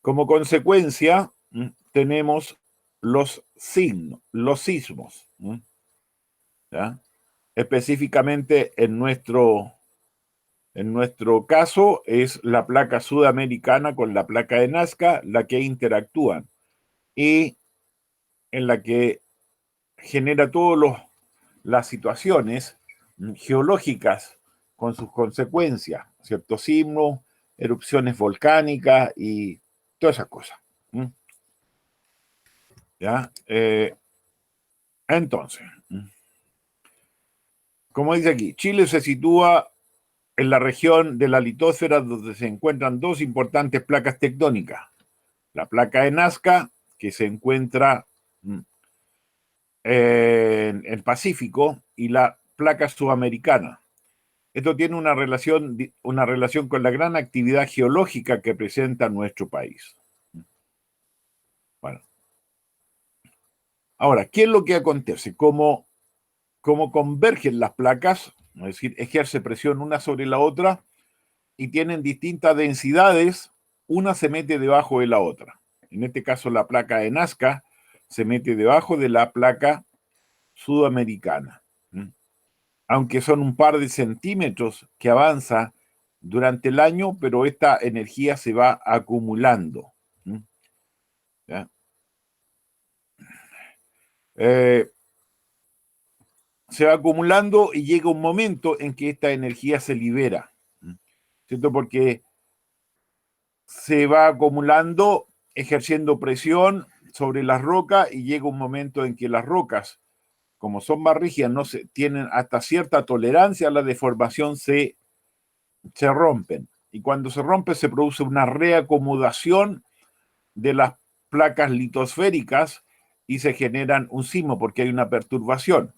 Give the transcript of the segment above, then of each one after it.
Como consecuencia, tenemos los sismos. ¿Ya? Específicamente en nuestro caso es la placa sudamericana con la placa de Nazca la que interactúan y en la que genera todas las situaciones geológicas con sus consecuencias, ¿cierto? Sismos, erupciones volcánicas y todas esas cosas. ¿Ya? Entonces, como dice aquí, Chile se sitúa en la región de la litósfera donde se encuentran dos importantes placas tectónicas. La placa de Nazca, que se encuentra en el Pacífico, y la placa sudamericana. Esto tiene una relación con la gran actividad geológica que presenta nuestro país. Bueno. Ahora, ¿qué es lo que acontece? Como convergen las placas, es decir, ejerce presión una sobre la otra y tienen distintas densidades, una se mete debajo de la otra. En este caso, la placa de Nazca se mete debajo de la placa sudamericana. Aunque son un par de centímetros que avanza durante el año, pero esta energía se va acumulando. ¿Ya? Se va acumulando y llega un momento en que esta energía se libera, ¿cierto? Porque se va acumulando, ejerciendo presión sobre las rocas y llega un momento en que las rocas, como son más rígidas, tienen hasta cierta tolerancia a la deformación, se rompen. Y cuando se rompe se produce una reacomodación de las placas litosféricas y se generan un sismo porque hay una perturbación.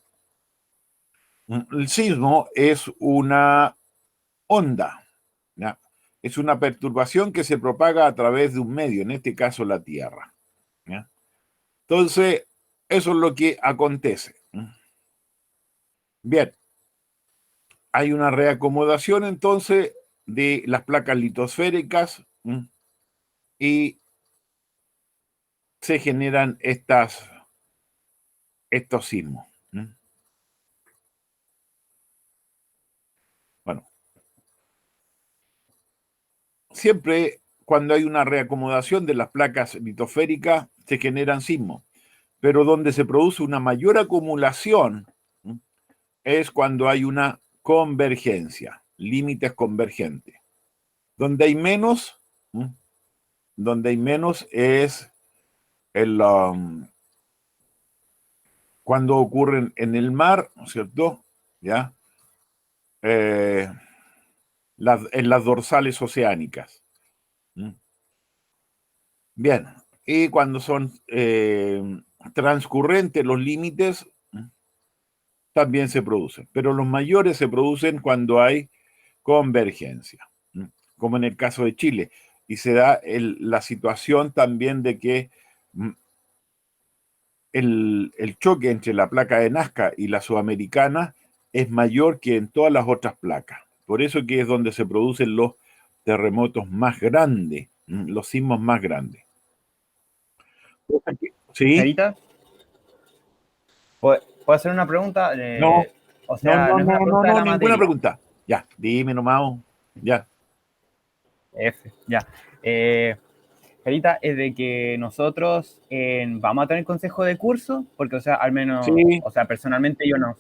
El sismo es una onda, ¿ya? Es una perturbación que se propaga a través de un medio, en este caso la Tierra. ¿Ya? Entonces, eso es lo que acontece. Bien, hay una reacomodación entonces de las placas litosféricas y se generan estos sismos. Bueno, siempre cuando hay una reacomodación de las placas litosféricas se generan sismos, pero donde se produce una mayor acumulación es cuando hay una convergencia, límites convergentes. Donde hay menos es cuando ocurren en el mar, ¿no es cierto? ¿Ya? En las dorsales oceánicas. Bien, y cuando son transcurrentes los límites, también se producen, pero los mayores se producen cuando hay convergencia, como en el caso de Chile, y se da la situación también de que el choque entre la placa de Nazca y la sudamericana es mayor que en todas las otras placas. Por eso que es donde se producen los terremotos más grandes, los sismos más grandes. ¿Sí? ¿Carita? ¿Puedo hacer una pregunta? No, o sea, no es una pregunta de la ninguna materia. pregunta. Ya, dime nomás. Ya. Ya. Carita, es de que nosotros vamos a tener consejo de curso, porque, o sea, al menos, Sí, o sea, personalmente yo no.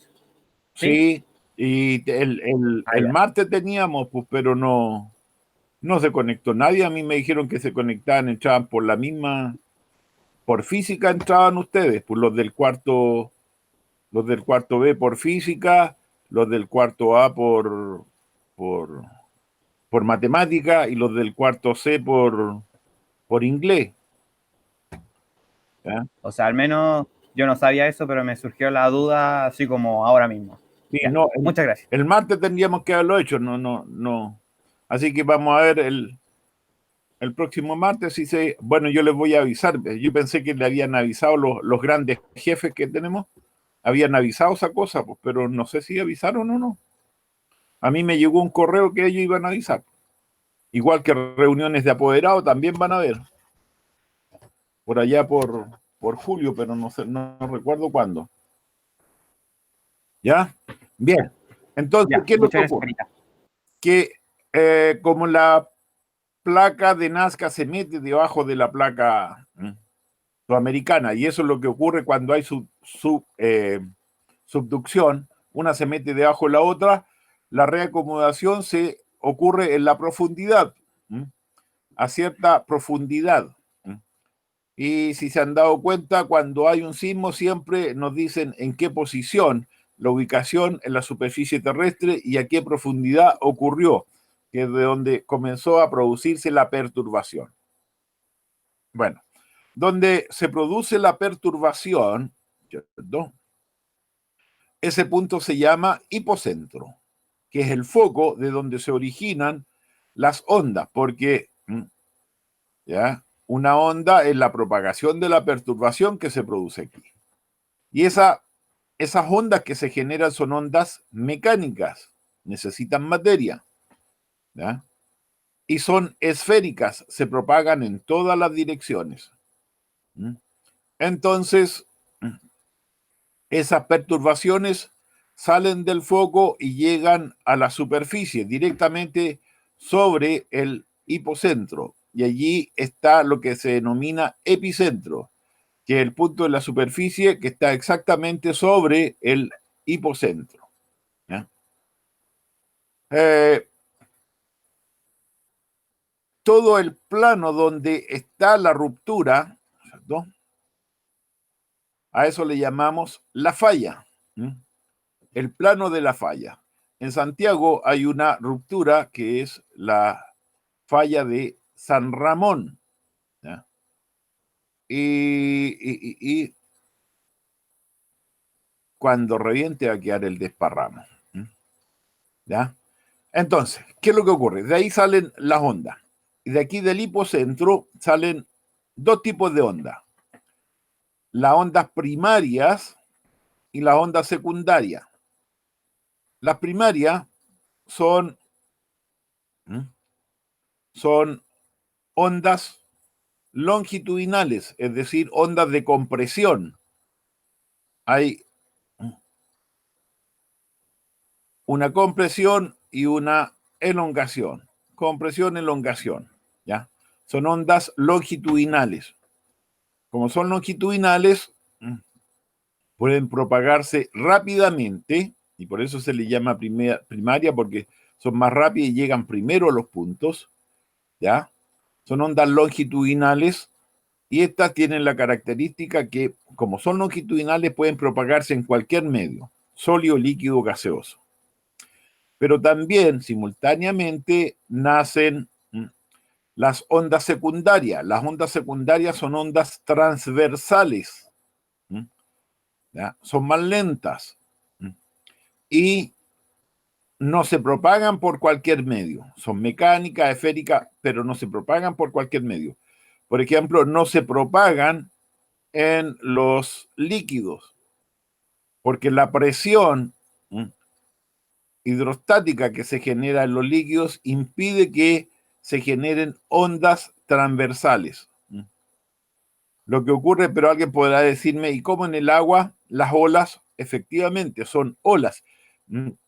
¿Sí? sí. Y el Ya. martes teníamos, pues, pero no se conectó nadie. A mí me dijeron que se conectaban, entraban por la misma, por física entraban ustedes, pues los del cuarto B por física, los del cuarto A por, por matemática y los del cuarto C por inglés. ¿Ya? O sea, al menos yo no sabía eso, pero me surgió la duda así como ahora mismo. Sí, Ya. no, Muchas gracias. el martes tendríamos que haberlo hecho, no. Así que vamos a ver el próximo martes. Bueno, yo les voy a avisar. Yo pensé que le habían avisado los grandes jefes que tenemos, habían avisado esa cosa, pues, pero no sé si avisaron o no. A mí me llegó un correo que ellos iban a avisar. Igual que reuniones de apoderados también van a haber. por allá por julio, pero no sé, no recuerdo cuándo. ¿Ya? Bien. Entonces, Ya, ¿qué es lo que muchas gracias, ocurre? Carita. Que como la placa de Nazca se mete debajo de la placa sudamericana, y eso es lo que ocurre cuando hay subducción, una se mete debajo de la otra, la reacomodación se ocurre en la profundidad, a cierta profundidad. Y si se han dado cuenta, cuando hay un sismo siempre nos dicen en qué posición, la ubicación en la superficie terrestre y a qué profundidad ocurrió, que es de donde comenzó a producirse la perturbación. Bueno, donde se produce la perturbación, ¿cierto? Ese punto se llama hipocentro, que es el foco de donde se originan las ondas, porque ¿ya? Una onda es la propagación de la perturbación que se produce aquí. Y esas ondas que se generan son ondas mecánicas, necesitan materia, ¿ya? Y son esféricas, se propagan en todas las direcciones. Entonces, esas perturbaciones salen del foco y llegan a la superficie, directamente sobre el hipocentro. Y allí está lo que se denomina epicentro, que es el punto de la superficie que está exactamente sobre el hipocentro. ¿Ya? Eh, todo el plano donde está la ruptura, ¿cierto? A eso le llamamos la falla. El plano de la falla. En Santiago hay una ruptura que es la falla de San Ramón. ¿Ya? Y cuando reviente va a quedar el desparramo. ¿Ya? Entonces, ¿qué es lo que ocurre? De ahí salen las ondas. Y de aquí del hipocentro salen dos tipos de ondas. Las ondas primarias y las ondas secundarias. Las primarias son, son ondas longitudinales, es decir, ondas de compresión. Hay una compresión y una elongación. Compresión, elongación. ¿Ya? Son ondas longitudinales. Como son longitudinales, pueden propagarse rápidamente, y por eso se le llama primaria, porque son más rápidas y llegan primero a los puntos, ¿ya? Son ondas longitudinales, y estas tienen la característica que, como son longitudinales, pueden propagarse en cualquier medio, sólido, líquido, gaseoso. Pero también, simultáneamente, nacen las ondas secundarias. Las ondas secundarias son ondas transversales, ¿ya? Son más lentas y no se propagan por cualquier medio. Son mecánicas, esféricas, pero no se propagan por cualquier medio. Por ejemplo, no se propagan en los líquidos, porque la presión hidrostática que se genera en los líquidos impide que se generen ondas transversales. Lo que ocurre, pero alguien podrá decirme, ¿y cómo en el agua las olas efectivamente son olas?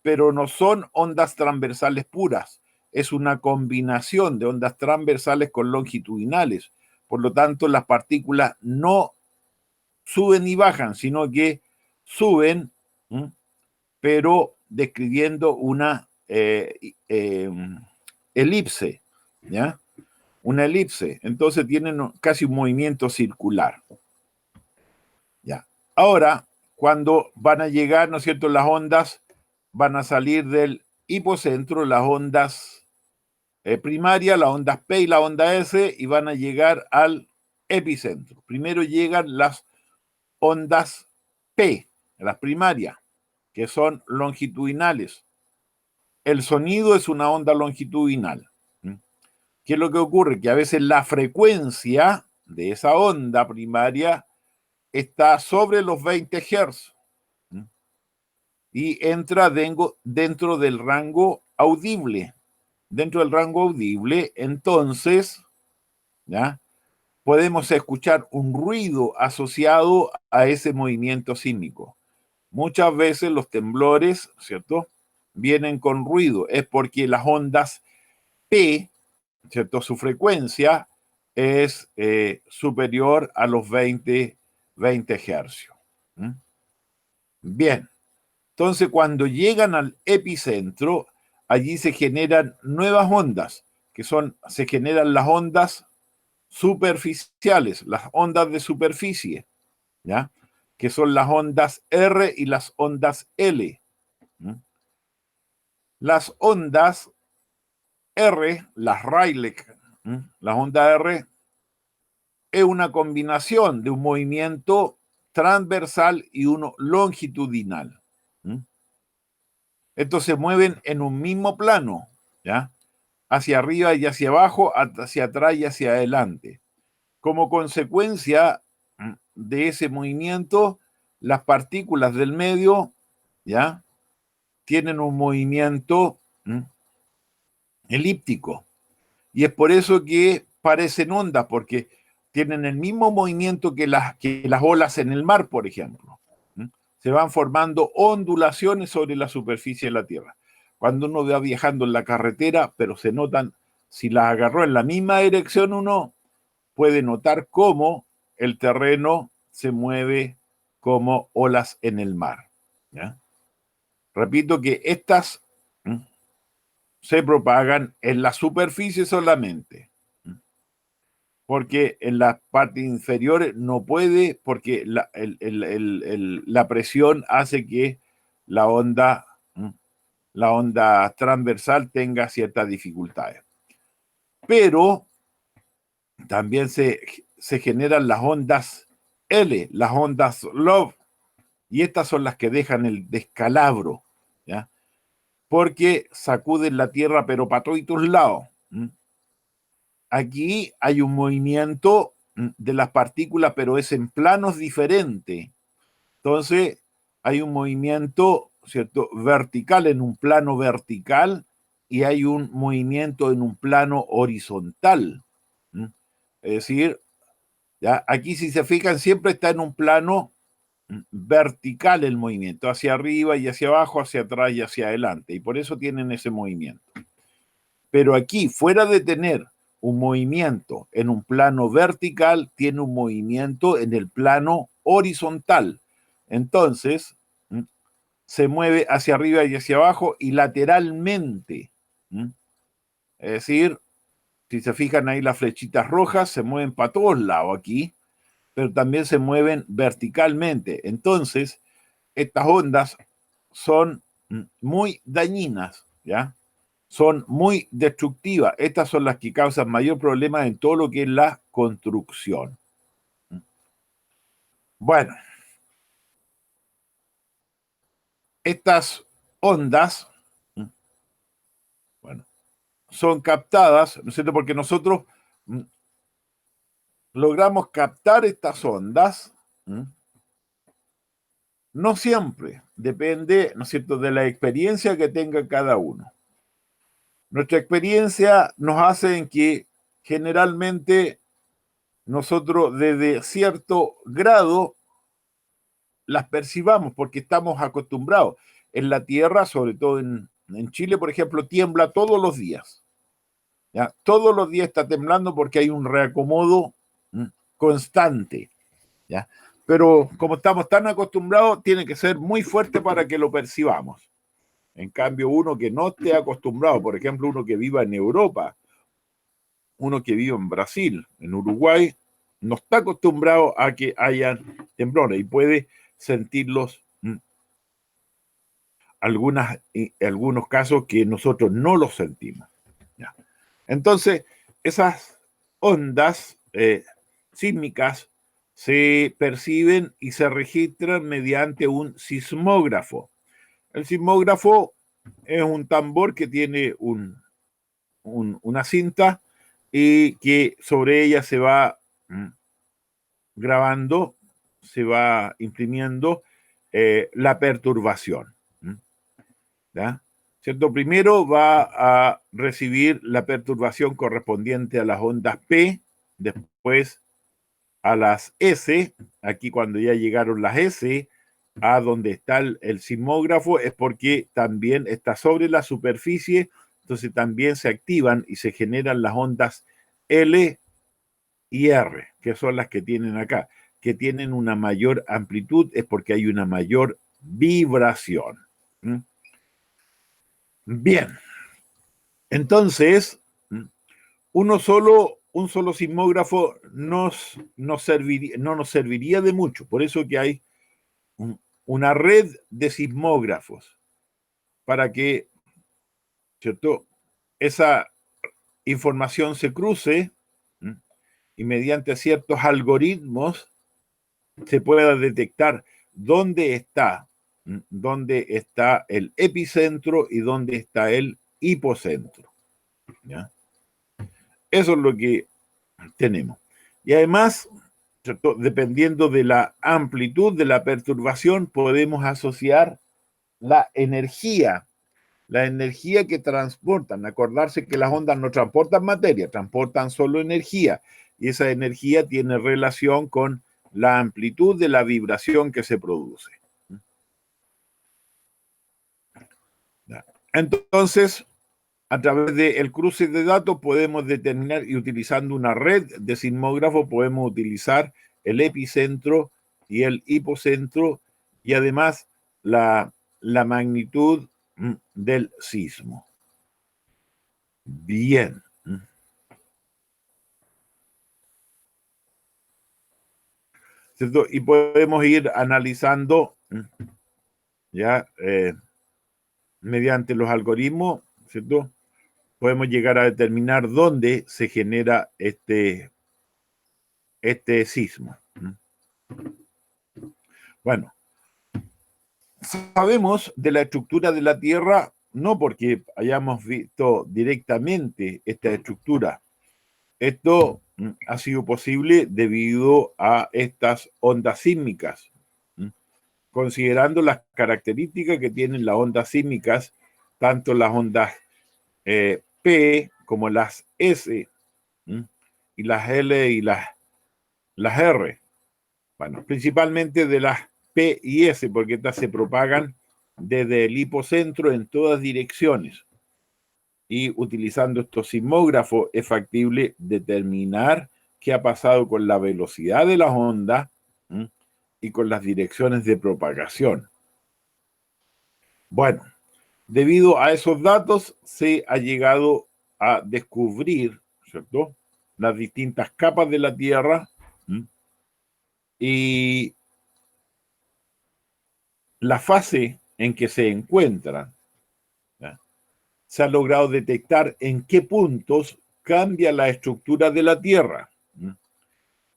Pero no son ondas transversales puras, es una combinación de ondas transversales con longitudinales. Por lo tanto, las partículas no suben y bajan, sino que suben, pero describiendo una elipse, ¿ya? Una elipse. Entonces tienen casi un movimiento circular. ¿Ya? Ahora, cuando van a llegar, ¿no es cierto?, las ondas van a salir del hipocentro, las ondas primarias, las ondas P y la onda S, y van a llegar al epicentro. Primero llegan las ondas P, las primarias, que son longitudinales. El sonido es una onda longitudinal. ¿Qué es lo que ocurre? Que a veces la frecuencia de esa onda primaria está sobre los 20 Hz y entra dentro del rango audible. Dentro del rango audible, entonces, ¿ya? podemos escuchar un ruido asociado a ese movimiento sísmico. Muchas veces los temblores, ¿cierto?, vienen con ruido. Es porque las ondas P, ¿cierto?, su frecuencia es superior a los 20 hercios. ¿Mm? Bien, entonces cuando llegan al epicentro, allí se generan nuevas ondas, se generan las ondas superficiales, las ondas de superficie, ¿ya?, que son las ondas R y las ondas L. ¿Mm? Las ondas R, las Rayleigh, las ondas R es una combinación de un movimiento transversal y uno longitudinal. Estos se mueven en un mismo plano, ¿ya?, hacia arriba y hacia abajo, hacia atrás y hacia adelante. Como consecuencia de ese movimiento, las partículas del medio, ¿ya?, tienen un movimiento elíptico. Y es por eso que parecen ondas, porque tienen el mismo movimiento que las olas en el mar, por ejemplo. Se van formando ondulaciones sobre la superficie de la Tierra. Cuando uno va viajando en la carretera, pero se notan, si las agarró en la misma dirección, uno puede notar cómo el terreno se mueve como olas en el mar. ¿Ya? Repito que estas se propagan en la superficie solamente, porque en las partes inferiores no puede, porque la presión hace que la onda transversal tenga ciertas dificultades. Pero también se generan las ondas L, las ondas Love, y estas son las que dejan el descalabro, ¿ya?, porque sacuden la Tierra pero para todos lados. Aquí hay un movimiento de las partículas, pero es en planos diferentes. Entonces, hay un movimiento, ¿cierto?, vertical, en un plano vertical, y hay un movimiento en un plano horizontal. Es decir, ¿ya?, aquí, si se fijan, siempre está en un plano vertical el movimiento, hacia arriba y hacia abajo, hacia atrás y hacia adelante, y por eso tienen ese movimiento. Pero aquí, fuera de tener un movimiento en un plano vertical, tiene un movimiento en el plano horizontal. Entonces, se mueve hacia arriba y hacia abajo y lateralmente. Es decir, si se fijan ahí, las flechitas rojas se mueven para todos lados aquí, pero también se mueven verticalmente. Entonces, estas ondas son muy dañinas, ¿ya? Son muy destructivas. Estas son las que causan mayor problema en todo lo que es la construcción. Bueno, estas ondas, bueno, son captadas, ¿no es cierto?, porque nosotros logramos captar estas ondas. No siempre, depende, ¿no es cierto?, de la experiencia que tenga cada uno. Nuestra experiencia nos hace en que generalmente nosotros desde cierto grado las percibamos porque estamos acostumbrados. En la Tierra, sobre todo en Chile, por ejemplo, tiembla todos los días. ¿Ya? Todos los días está temblando porque hay un reacomodo constante. ¿Ya? Pero como estamos tan acostumbrados, tiene que ser muy fuerte para que lo percibamos. En cambio, uno que no esté acostumbrado, por ejemplo, uno que viva en Europa, uno que vive en Brasil, en Uruguay, no está acostumbrado a que hayan temblores y puede sentirlos algunos casos que nosotros no los sentimos. ¿Ya? Entonces, esas ondas sísmicas se perciben y se registran mediante un sismógrafo. El sismógrafo es un tambor que tiene una cinta y que sobre ella se va grabando, se va imprimiendo la perturbación. ¿Ya? ¿Cierto? Primero va a recibir la perturbación correspondiente a las ondas P, después a las S, aquí cuando ya llegaron las S, a donde está el sismógrafo, es porque también está sobre la superficie, entonces también se activan y se generan las ondas L y R, que son las que tienen acá, que tienen una mayor amplitud, es porque hay una mayor vibración. ¿Mm? Bien, entonces, un solo sismógrafo no nos serviría de mucho, por eso que hay una red de sismógrafos para que, ¿cierto?, esa información se cruce y mediante ciertos algoritmos se pueda detectar dónde está el epicentro y dónde está el hipocentro. ¿Ya? Eso es lo que tenemos. Y además, ¿cierto?, dependiendo de la amplitud de la perturbación, podemos asociar la energía que transportan. Acordarse que las ondas no transportan materia, transportan solo energía. Y esa energía tiene relación con la amplitud de la vibración que se produce. Entonces, a través del cruce de datos podemos determinar, y utilizando una red de sismógrafos podemos utilizar el epicentro y el hipocentro y además la magnitud del sismo. Bien. ¿Cierto? Y podemos ir analizando ya mediante los algoritmos, ¿cierto? Podemos llegar a determinar dónde se genera este sismo. Bueno, sabemos de la estructura de la Tierra no porque hayamos visto directamente esta estructura. Esto ha sido posible debido a estas ondas sísmicas. Considerando las características que tienen las ondas sísmicas, tanto las ondas P como las S, y las L y las R. Bueno, principalmente de las P y S, porque estas se propagan desde el hipocentro en todas direcciones. Y utilizando estos sismógrafos es factible determinar qué ha pasado con la velocidad de las ondas y con las direcciones de propagación. Bueno, debido a esos datos se ha llegado a descubrir, ¿cierto?, las distintas capas de la Tierra y la fase en que se encuentran. ¿Ya? Se ha logrado detectar en qué puntos cambia la estructura de la Tierra.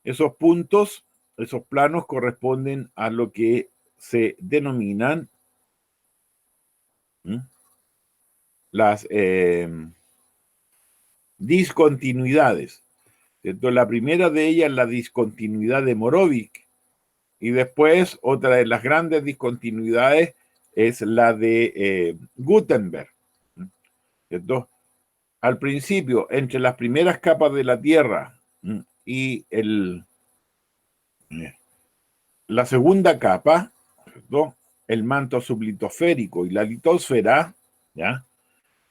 Esos puntos, esos planos corresponden a lo que se denominan las discontinuidades. Entonces, la primera de ellas es la discontinuidad de Morovich, y después otra de las grandes discontinuidades es la de Gutenberg. Entonces, al principio, entre las primeras capas de la Tierra y la segunda capa, ¿cierto?, el manto sublitosférico y la litosfera, ¿ya?,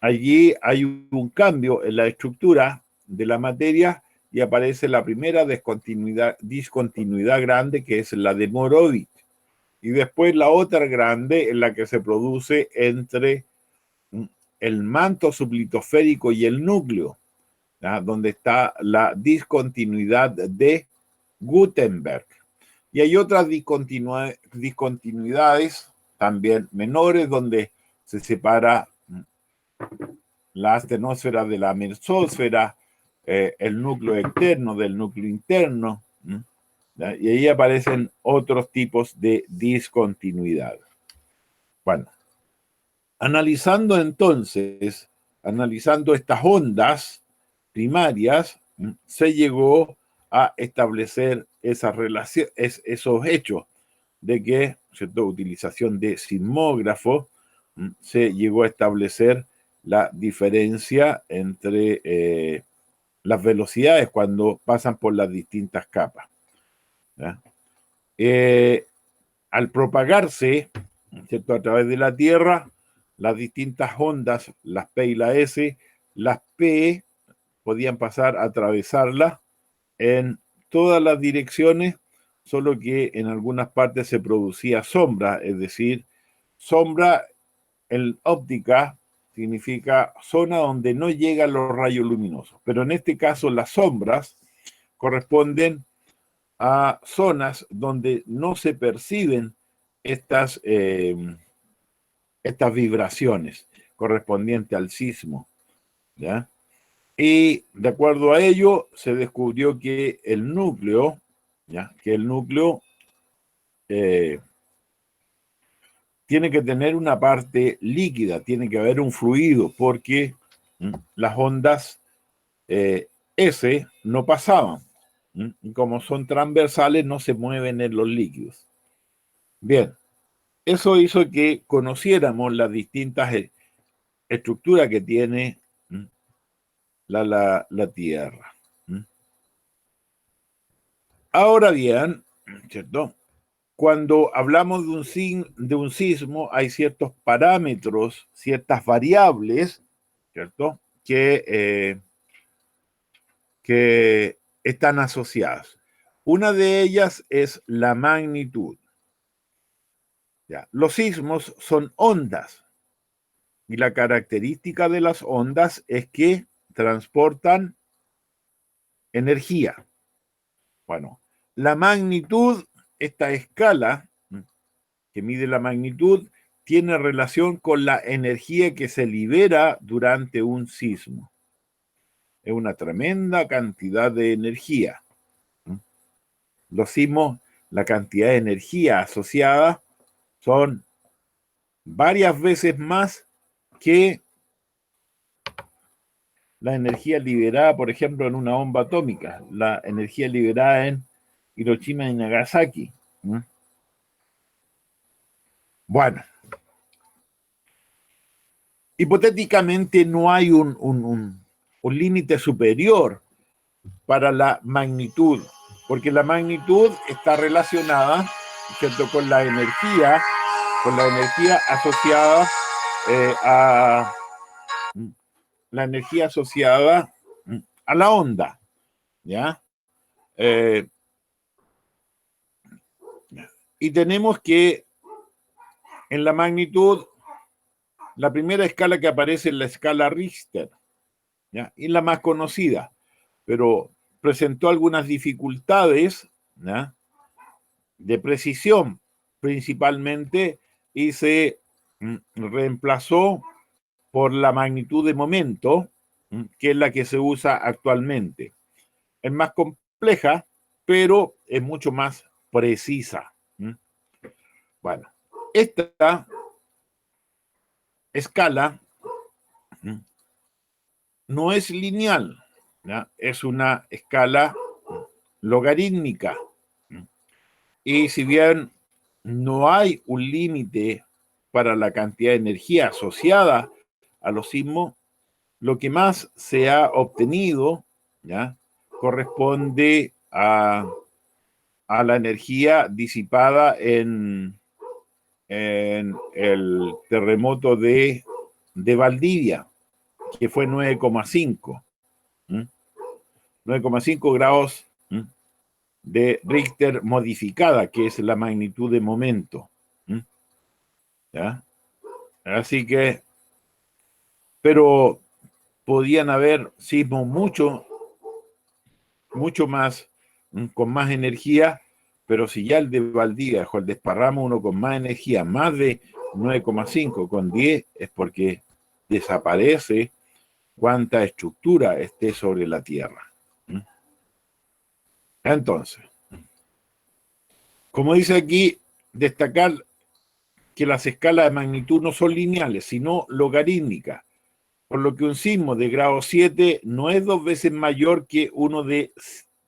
allí hay un cambio en la estructura de la materia y aparece la primera discontinuidad grande, que es la de Morovich. Y después la otra grande en la que se produce entre el manto sublitosférico y el núcleo, ¿ya?, donde está la discontinuidad de Gutenberg. Y hay otras discontinuidades también menores, donde se separa la astenosfera de la mesósfera, el núcleo externo del núcleo interno, ¿ya? Y ahí aparecen otros tipos de discontinuidad. Bueno, analizando estas ondas primarias, se llegó a establecer esa relación, esos hechos de que, ¿cierto?, utilización de sismógrafos, se llegó a establecer la diferencia entre las velocidades cuando pasan por las distintas capas. ¿ya? Al propagarse, ¿cierto?, a través de la Tierra, las distintas ondas, las P y la S, las P podían pasar a atravesarla en todas las direcciones, solo que en algunas partes se producía sombra, es decir, sombra en óptica significa zona donde no llegan los rayos luminosos, pero en este caso las sombras corresponden a zonas donde no se perciben estas, estas vibraciones correspondientes al sismo, ¿ya? Y de acuerdo a ello, se descubrió que el núcleo, ¿ya?, que el núcleo tiene que tener una parte líquida, tiene que haber un fluido, porque las ondas S no pasaban. Y como son transversales, no se mueven en los líquidos. Bien, eso hizo que conociéramos las distintas estructuras que tiene la Tierra. Ahora bien, ¿cierto?, cuando hablamos de un sismo, hay ciertos parámetros, ciertas variables, ¿cierto?, que están asociadas. Una de ellas es la magnitud. ¿Ya? Los sismos son ondas, y la característica de las ondas es que transportan energía. Bueno, la magnitud, esta escala que mide la magnitud, tiene relación con la energía que se libera durante un sismo. Es una tremenda cantidad de energía. Los sismos, la cantidad de energía asociada son varias veces más que la energía liberada, por ejemplo, en una bomba atómica, la energía liberada en Hiroshima y Nagasaki. Bueno, hipotéticamente no hay un límite superior para la magnitud, porque la magnitud está relacionada, ¿cierto?, con la energía asociada a la energía asociada a la onda, ¿ya? Y tenemos que en la magnitud, la primera escala que aparece es la escala Richter, ¿ya?, y la más conocida, pero presentó algunas dificultades, ¿ya?, de precisión principalmente, y se reemplazó por la magnitud de momento, que es la que se usa actualmente. Es más compleja, pero es mucho más precisa. Bueno, esta escala no es lineal, ¿ya?, es una escala logarítmica. Y si bien no hay un límite para la cantidad de energía asociada a los sismos, lo que más se ha obtenido, ¿ya?, corresponde a la energía disipada en el terremoto de Valdivia, que fue 9,5. 9,5 grados de Richter modificada, que es la magnitud de momento. ¿Ya? Así que, pero podían haber sismos mucho más, con más energía, pero si ya el de Valdivia o el desparramo uno con más energía, más de 9,5 con 10, es porque desaparece cuánta estructura esté sobre la Tierra. Entonces, como dice aquí, destacar que las escalas de magnitud no son lineales, sino logarítmicas, por lo que un sismo de grado 7 no es 2 veces mayor que uno de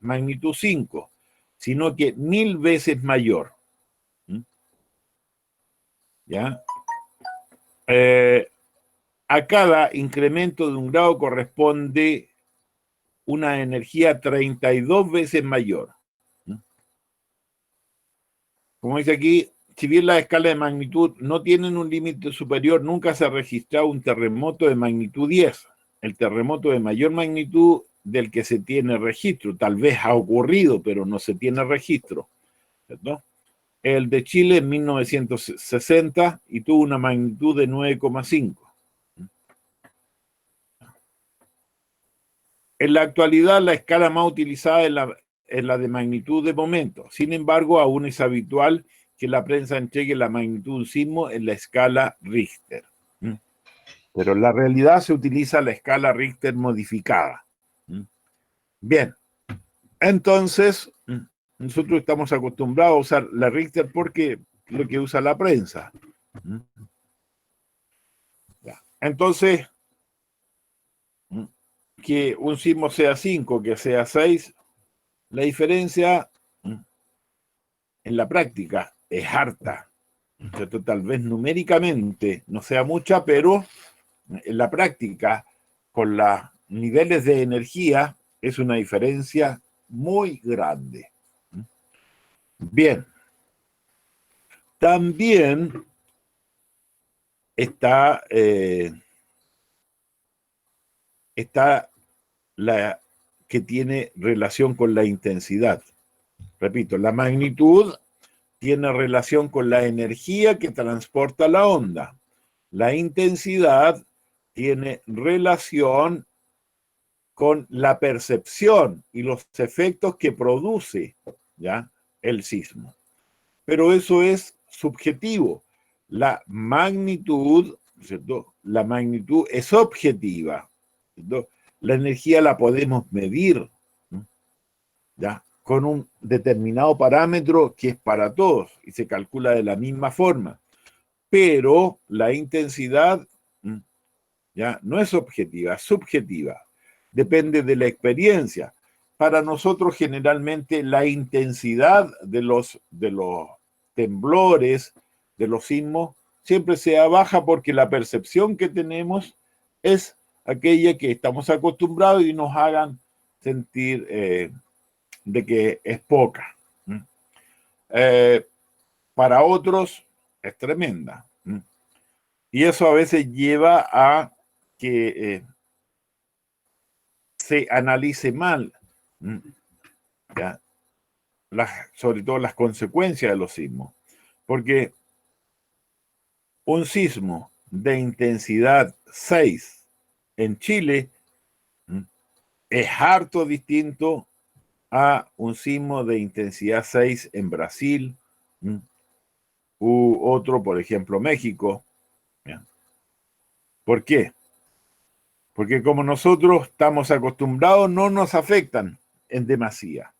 magnitud 5, sino que 1000 veces mayor. ¿Ya? A cada incremento de un grado corresponde una energía 32 veces mayor. como dice aquí, si bien las escalas de magnitud no tienen un límite superior, nunca se ha registrado un terremoto de magnitud 10. El terremoto de mayor magnitud del que se tiene registro, tal vez ha ocurrido, pero no se tiene registro, ¿cierto? El de Chile en 1960 y tuvo una magnitud de 9,5. En la actualidad, la escala más utilizada es la de magnitud de momento. Sin embargo, aún es habitual que la prensa entregue la magnitud de un sismo en la escala Richter. Pero en la realidad se utiliza la escala Richter modificada. Bien, entonces nosotros estamos acostumbrados a usar la Richter porque es lo que usa la prensa. Entonces, que un sismo sea 5, que sea 6, la diferencia en la práctica es harta. ¿Cierto? Tal vez numéricamente no sea mucha, pero en la práctica, con los niveles de energía, es una diferencia muy grande. Bien. También está la que tiene relación con la intensidad. Repito, la magnitud tiene relación con la energía que transporta la onda. La intensidad tiene relación con la percepción y los efectos que produce, ¿ya?, el sismo. Pero eso es subjetivo. La magnitud, ¿cierto? La magnitud es objetiva, ¿cierto? La energía la podemos medir, ¿ya?, con un determinado parámetro que es para todos y se calcula de la misma forma. Pero la intensidad, ¿ya?, no es objetiva, es subjetiva. Depende de la experiencia. Para nosotros, generalmente, la intensidad de los temblores, de los sismos, siempre sea baja porque la percepción que tenemos es aquella que estamos acostumbrados y nos hagan sentir de que es poca. Para otros es tremenda. Y eso a veces lleva a que se analice mal, ¿ya?, sobre todo las consecuencias de los sismos. Porque un sismo de intensidad 6 en Chile es harto distinto a un sismo de intensidad 6 en Brasil u otro, por ejemplo, México. ¿Por qué? Porque como nosotros estamos acostumbrados, no nos afectan en demasía.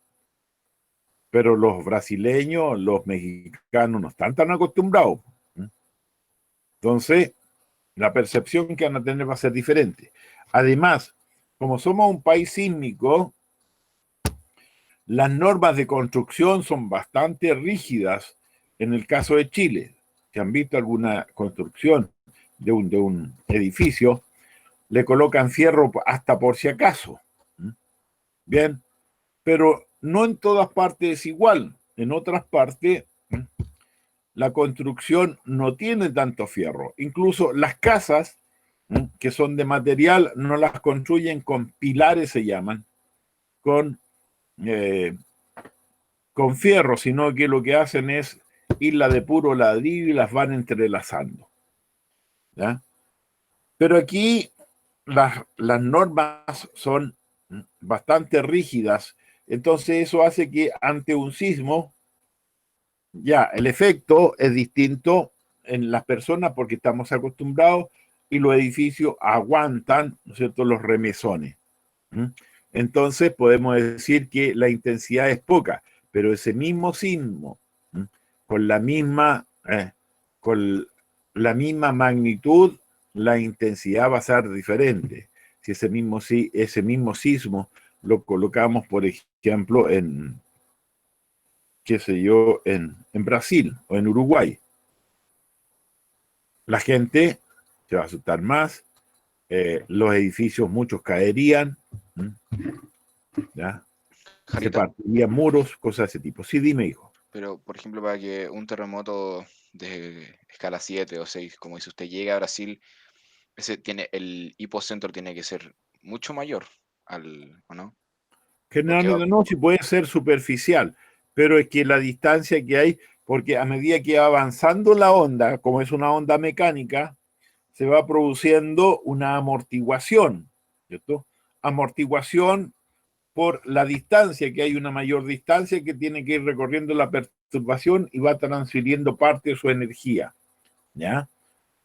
Pero los brasileños, los mexicanos no están tan acostumbrados. Entonces, la percepción que van a tener va a ser diferente. Además, como somos un país sísmico, las normas de construcción son bastante rígidas en el caso de Chile. Si han visto alguna construcción de un edificio, le colocan fierro hasta por si acaso. Bien, pero no en todas partes es igual. En otras partes, la construcción no tiene tanto fierro. Incluso las casas, que son de material, no las construyen con pilares, se llaman, con fierro, sino que lo que hacen es irla de puro ladrillo y las van entrelazando. ¿Ya? Pero aquí las normas son bastante rígidas, entonces eso hace que ante un sismo, ya el efecto es distinto en las personas porque estamos acostumbrados y los edificios aguantan, ¿no es cierto?, los remesones. Entonces podemos decir que la intensidad es poca, pero ese mismo sismo, con la misma magnitud, la intensidad va a ser diferente. Si ese mismo sismo lo colocamos, por ejemplo, en, qué sé yo, en Brasil o en Uruguay, la gente se va a asustar más, los edificios muchos caerían, ¿ya? Se partirían muros, cosas de ese tipo. Sí, dime, hijo. Pero, por ejemplo, para que un terremoto de escala 7 o 6, como dice usted, llegue a Brasil, el hipocentro tiene que ser mucho mayor, ¿o no? Porque Generalmente no, si puede ser superficial, pero es que la distancia que hay, porque a medida que va avanzando la onda, como es una onda mecánica, se va produciendo una amortiguación, ¿cierto? Amortiguación por la distancia, que hay una mayor distancia que tiene que ir recorriendo la perturbación y va transfiriendo parte de su energía, ¿ya?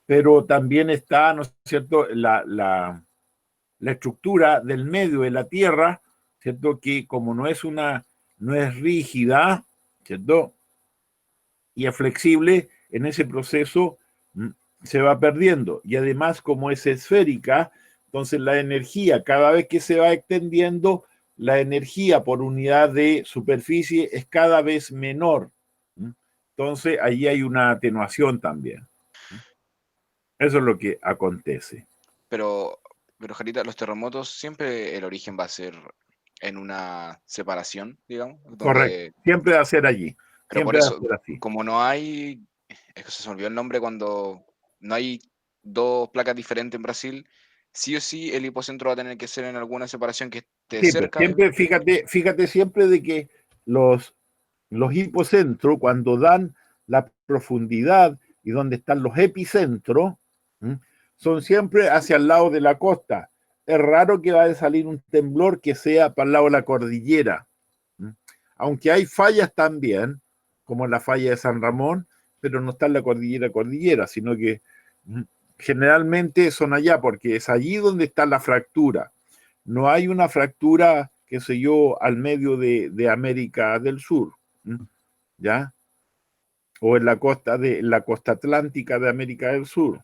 Pero también está, ¿no es cierto?, la estructura del medio de la Tierra, ¿cierto?, que como no es rígida, ¿cierto?, y es flexible, en ese proceso se va perdiendo. Y además, como es esférica, entonces la energía, cada vez que se va extendiendo, la energía por unidad de superficie es cada vez menor. Entonces, ahí hay una atenuación también. Eso es lo que acontece. Pero, Jarita, los terremotos siempre el origen va a ser en una separación, digamos, Correcto. donde, Siempre va a ser allí. pero por Siempre va a eso, ser así. como no hay, es que se me olvidó el nombre cuando no hay dos placas diferentes en Brasil, sí o sí el hipocentro va a tener que ser en alguna separación que esté Sí, pero cerca de... siempre, fíjate siempre de que los hipocentros, cuando dan la profundidad y donde están los epicentros, ¿m? Son siempre hacia el lado de la costa. Es raro que vaya a salir un temblor que sea para el lado de la cordillera. ¿M? Aunque hay fallas también, como la falla de San Ramón, pero no está en la cordillera, sino que generalmente son allá, porque es allí donde está la fractura. No hay una fractura, qué sé yo, al medio de América del Sur, ¿ya? O en la costa atlántica de América del Sur.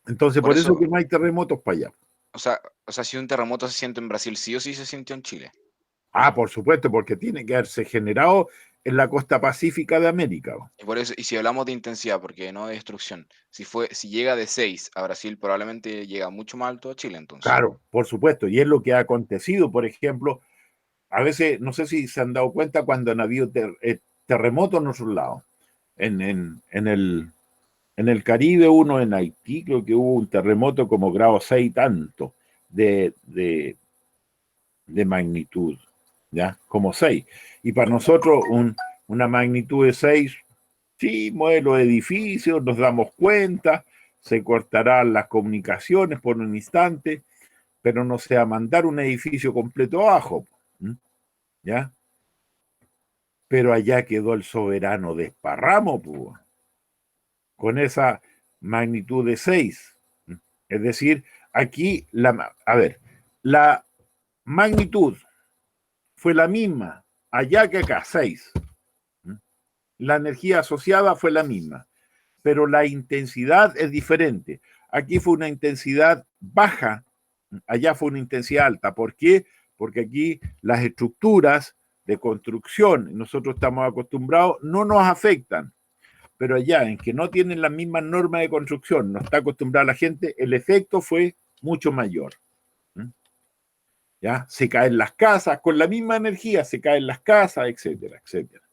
Entonces, Por por eso eso, que no hay terremotos para allá. o sea, si un terremoto se siente en Brasil, sí o sí se sintió en Chile. Ah, por supuesto, porque tiene que haberse generado en la costa pacífica de América. Y por eso, y si hablamos de intensidad, porque no de destrucción, si llega de 6 a Brasil, probablemente llega mucho más alto a Chile entonces. Claro, por supuesto, y es lo que ha acontecido, por ejemplo, a veces, no sé si se han dado cuenta cuando han habido terremotos en otros lados, en, en, en el, en el Caribe, uno en Haití, creo que hubo un terremoto como grado 6 y tanto de, de, de magnitud, ¿ya? Como 6. Y para nosotros una magnitud de 6, sí, mueve los edificios, nos damos cuenta, se cortarán las comunicaciones por un instante, pero no sea mandar un edificio completo abajo, ¿ya? Pero allá quedó el soberano desparramo, pues, con esa magnitud de 6. Es decir, aquí, a ver, la magnitud fue la misma allá que acá, 6. La energía asociada fue la misma, pero la intensidad es diferente. Aquí fue una intensidad baja, allá fue una intensidad alta. ¿Por qué? Porque aquí las estructuras de construcción, nosotros estamos acostumbrados, no nos afectan. Pero allá, en que no tienen las mismas normas de construcción, no está acostumbrada la gente, el efecto fue mucho mayor. ¿Ya? Se caen las casas, con la misma energía se caen las casas, etcétera, etcétera.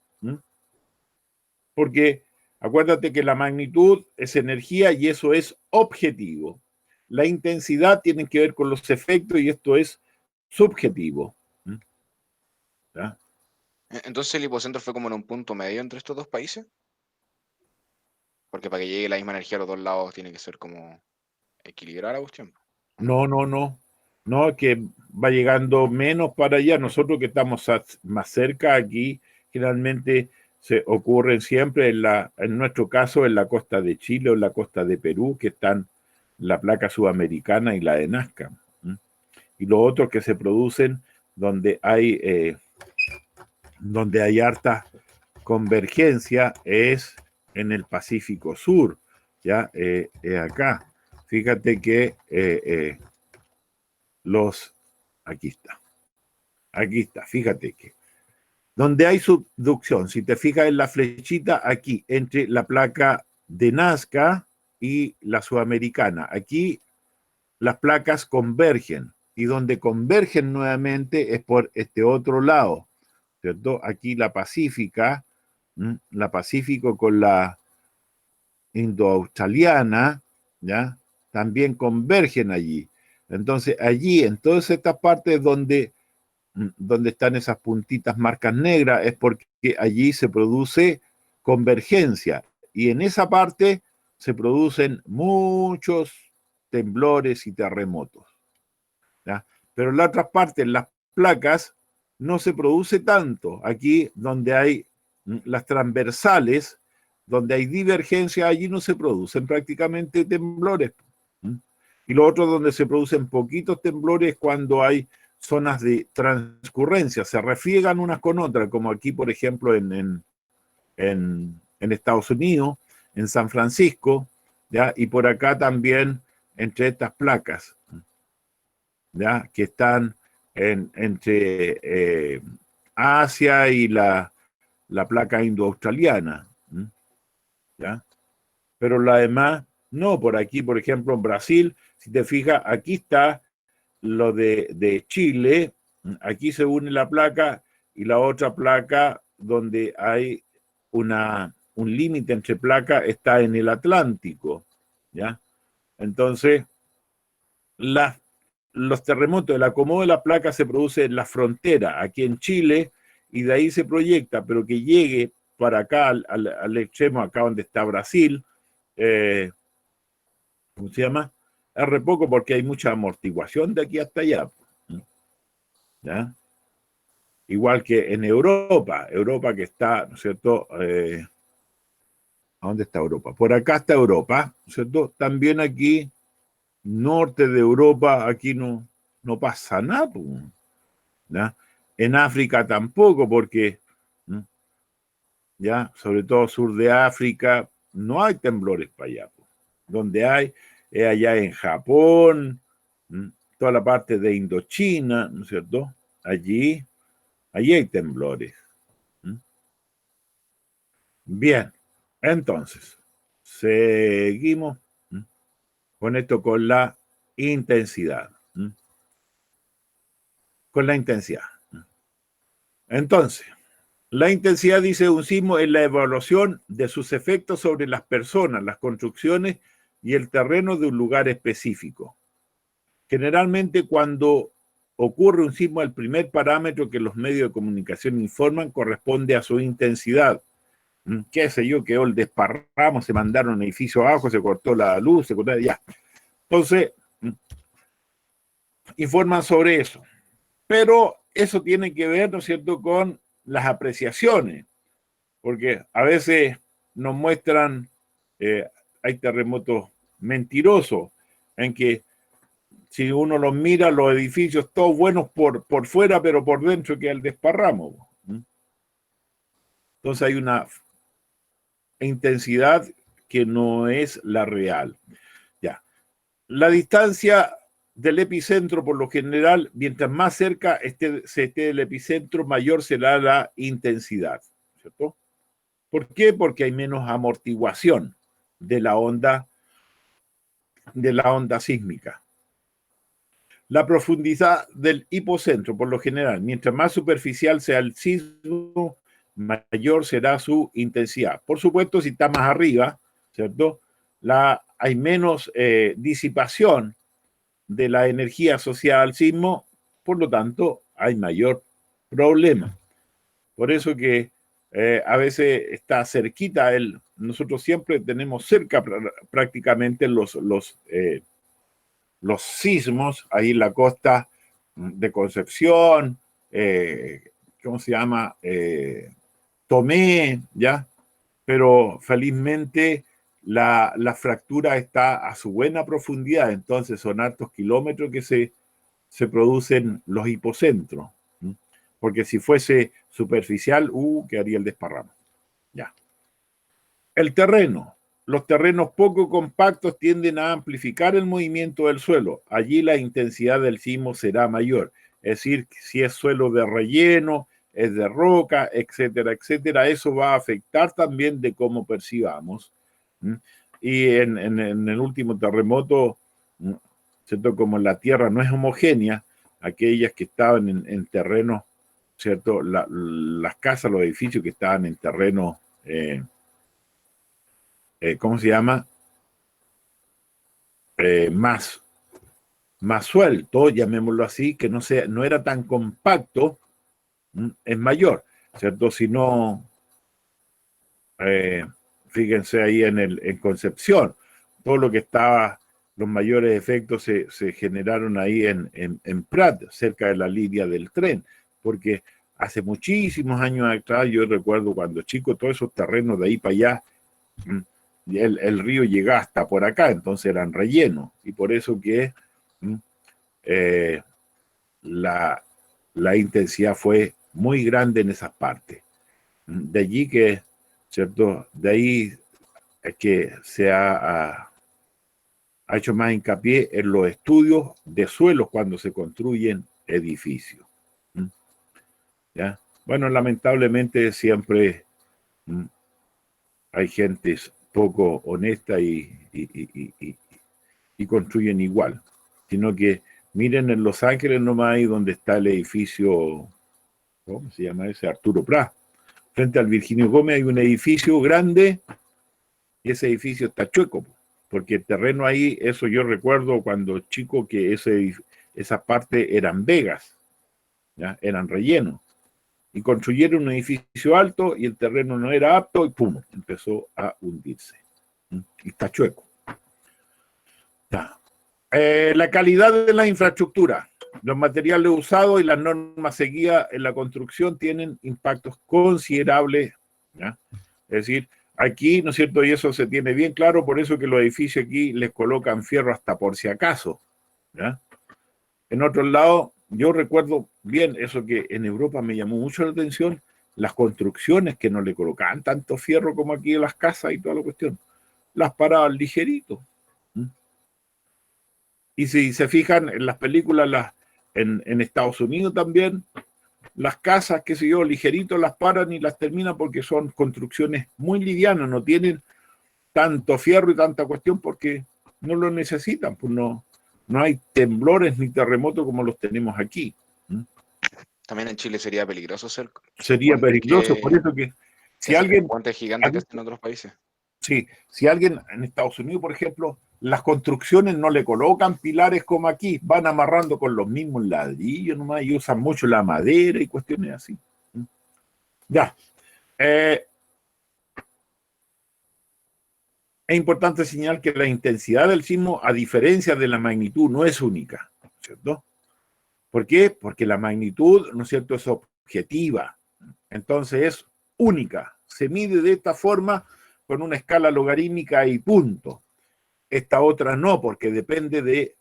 Porque acuérdate que la magnitud es energía y eso es objetivo. La intensidad tiene que ver con los efectos y esto es subjetivo. ¿Ya? Entonces el hipocentro fue como en un punto medio entre estos dos países, porque para que llegue la misma energía a los dos lados tiene que ser como equilibrar la cuestión, ¿o no? No, no, no. No, que va llegando menos para allá. Nosotros que estamos más cerca aquí, generalmente se ocurren siempre en nuestro caso, en la costa de Chile o en la costa de Perú, que están la placa sudamericana y la de Nazca. Y los otros que se producen donde hay harta convergencia es en el Pacífico Sur, ya acá. Fíjate que los, aquí está, fíjate que donde hay subducción, si te fijas en la flechita aquí, entre la placa de Nazca y la sudamericana, aquí las placas convergen y donde convergen nuevamente es por este otro lado, ¿cierto? Aquí la Pacífica, la Pacífico con la Indo-Australiana, ¿ya? También convergen allí. Entonces, allí, en todas estas partes donde están esas puntitas marcas negras, es porque allí se produce convergencia. Y en esa parte se producen muchos temblores y terremotos, ¿ya? Pero en las otras partes, en las placas, no se produce tanto. Aquí donde hay las transversales, donde hay divergencia, allí no se producen prácticamente temblores. Y lo otro donde se producen poquitos temblores cuando hay zonas de transcurrencia, se refriegan unas con otras, como aquí, por ejemplo, en Estados Unidos, en San Francisco, ¿ya? Y por acá también entre estas placas, ¿ya? Que están entre Asia y la placa indo-australiana, ¿ya? Pero la demás, no, por aquí, por ejemplo, en Brasil, si te fijas, aquí está lo de Chile, aquí se une la placa y la otra placa donde hay un límite entre placas está en el Atlántico, ¿ya? Entonces, los terremotos, el acomodo de la placa se produce en la frontera, aquí en Chile, y de ahí se proyecta, pero que llegue para acá, al extremo, acá donde está Brasil, ¿cómo se llama? Es re poco porque hay mucha amortiguación de aquí hasta allá, ¿ya? Igual que en Europa, Europa que está, ¿no es cierto? ¿A dónde está Europa? Por acá está Europa, ¿no es cierto? También aquí, norte de Europa, aquí no pasa nada, ¿ya? En África tampoco, porque, ¿ya? Sobre todo sur de África, no hay temblores para allá. Donde hay, es allá en Japón, toda la parte de Indochina, ¿no es cierto? Allí hay temblores. Bien, entonces, seguimos con esto, con la intensidad. Con la intensidad. Entonces, la intensidad, dice un sismo, es la evaluación de sus efectos sobre las personas, las construcciones y el terreno de un lugar específico. Generalmente, cuando ocurre un sismo, el primer parámetro que los medios de comunicación informan corresponde a su intensidad. Qué sé yo, quedó el desparramo, se mandaron un edificio abajo, se cortó la luz, se cortó ya. Entonces, informan sobre eso. Pero eso tiene que ver, ¿no es cierto?, con las apreciaciones, porque a veces nos muestran, hay terremotos mentirosos, en que si uno los mira, los edificios todos buenos por fuera, pero por dentro queda el desparramo. Entonces hay una intensidad que no es la real. Ya. La distancia del epicentro, por lo general, mientras más cerca esté del epicentro, mayor será la intensidad, ¿cierto? ¿Por qué? Porque hay menos amortiguación de la onda sísmica. La profundidad del hipocentro, por lo general, mientras más superficial sea el sismo, mayor será su intensidad. Por supuesto, si está más arriba, ¿cierto? Hay menos disipación de la energía asociada al sismo, por lo tanto, hay mayor problema. Por eso que a veces está cerquita, nosotros siempre tenemos cerca prácticamente los sismos, ahí en la costa de Concepción, ¿cómo se llama? Tomé, ¿ya? Pero felizmente la fractura está a su buena profundidad, entonces son hartos kilómetros que se producen los hipocentros, porque si fuese superficial, quedaría el desparramo. Ya. El terreno. Los terrenos poco compactos tienden a amplificar el movimiento del suelo. Allí la intensidad del sismo será mayor. Es decir, si es suelo de relleno, es de roca, etcétera, etcétera, eso va a afectar también de cómo percibamos. Y en el último terremoto, ¿cierto? Como la tierra no es homogénea, aquellas que estaban en terrenos ¿cierto? Las casas, los edificios que estaban en terreno, ¿cómo se llama? Más suelto, llamémoslo así, que no era tan compacto, es mayor, ¿cierto? Si no, fíjense ahí en Concepción, todo lo que estaba, los mayores efectos se generaron ahí en Prat, cerca de la línea del tren, porque hace muchísimos años atrás, yo recuerdo cuando chico, todos esos terrenos de ahí para allá, el río llegaba hasta por acá, entonces eran rellenos, y por eso que la intensidad fue muy grande en esas partes. De allí que, ¿cierto? De ahí es que se ha hecho más hincapié en los estudios de suelos cuando se construyen edificios. ¿Ya? Bueno, lamentablemente siempre hay gente poco honesta y construyen igual, sino que miren en Los Ángeles nomás ahí donde está el edificio, ¿cómo se llama ese? Arturo Prat. Frente al Virginio Gómez hay un edificio grande y ese edificio está chueco, porque el terreno ahí, eso yo recuerdo cuando chico que esa parte eran vegas, ¿ya? Eran rellenos. Y construyeron un edificio alto y el terreno no era apto y ¡pum! Empezó a hundirse. Y está chueco. Ya. La calidad de la infraestructura, los materiales usados y las normas seguidas en la construcción tienen impactos considerables, ¿ya? Es decir, aquí, ¿no es cierto? Y eso se tiene bien claro, por eso que los edificios aquí les colocan fierro hasta por si acaso, ¿ya? En otros lados, yo recuerdo bien eso que en Europa me llamó mucho la atención, las construcciones que no le colocaban tanto fierro como aquí en las casas y toda la cuestión, las paraban ligerito. Y si se fijan en las películas, en Estados Unidos también, las casas, qué sé yo, ligerito las paran y las terminan porque son construcciones muy livianas, no tienen tanto fierro y tanta cuestión porque no lo necesitan, pues no hay temblores ni terremotos como los tenemos aquí. También en Chile sería peligroso ser Sería peligroso, por eso que si alguien... puentes gigantes que hacen en otros países. Sí, si alguien en Estados Unidos, por ejemplo, las construcciones no le colocan pilares como aquí, van amarrando con los mismos ladrillos nomás y usan mucho la madera y cuestiones así. Ya. Es importante señalar que la intensidad del sismo, a diferencia de la magnitud, no es única, ¿cierto? ¿Por qué? Porque la magnitud, ¿no es cierto?, es objetiva. Entonces es única. Se mide de esta forma con una escala logarítmica y punto. Esta otra no, porque depende de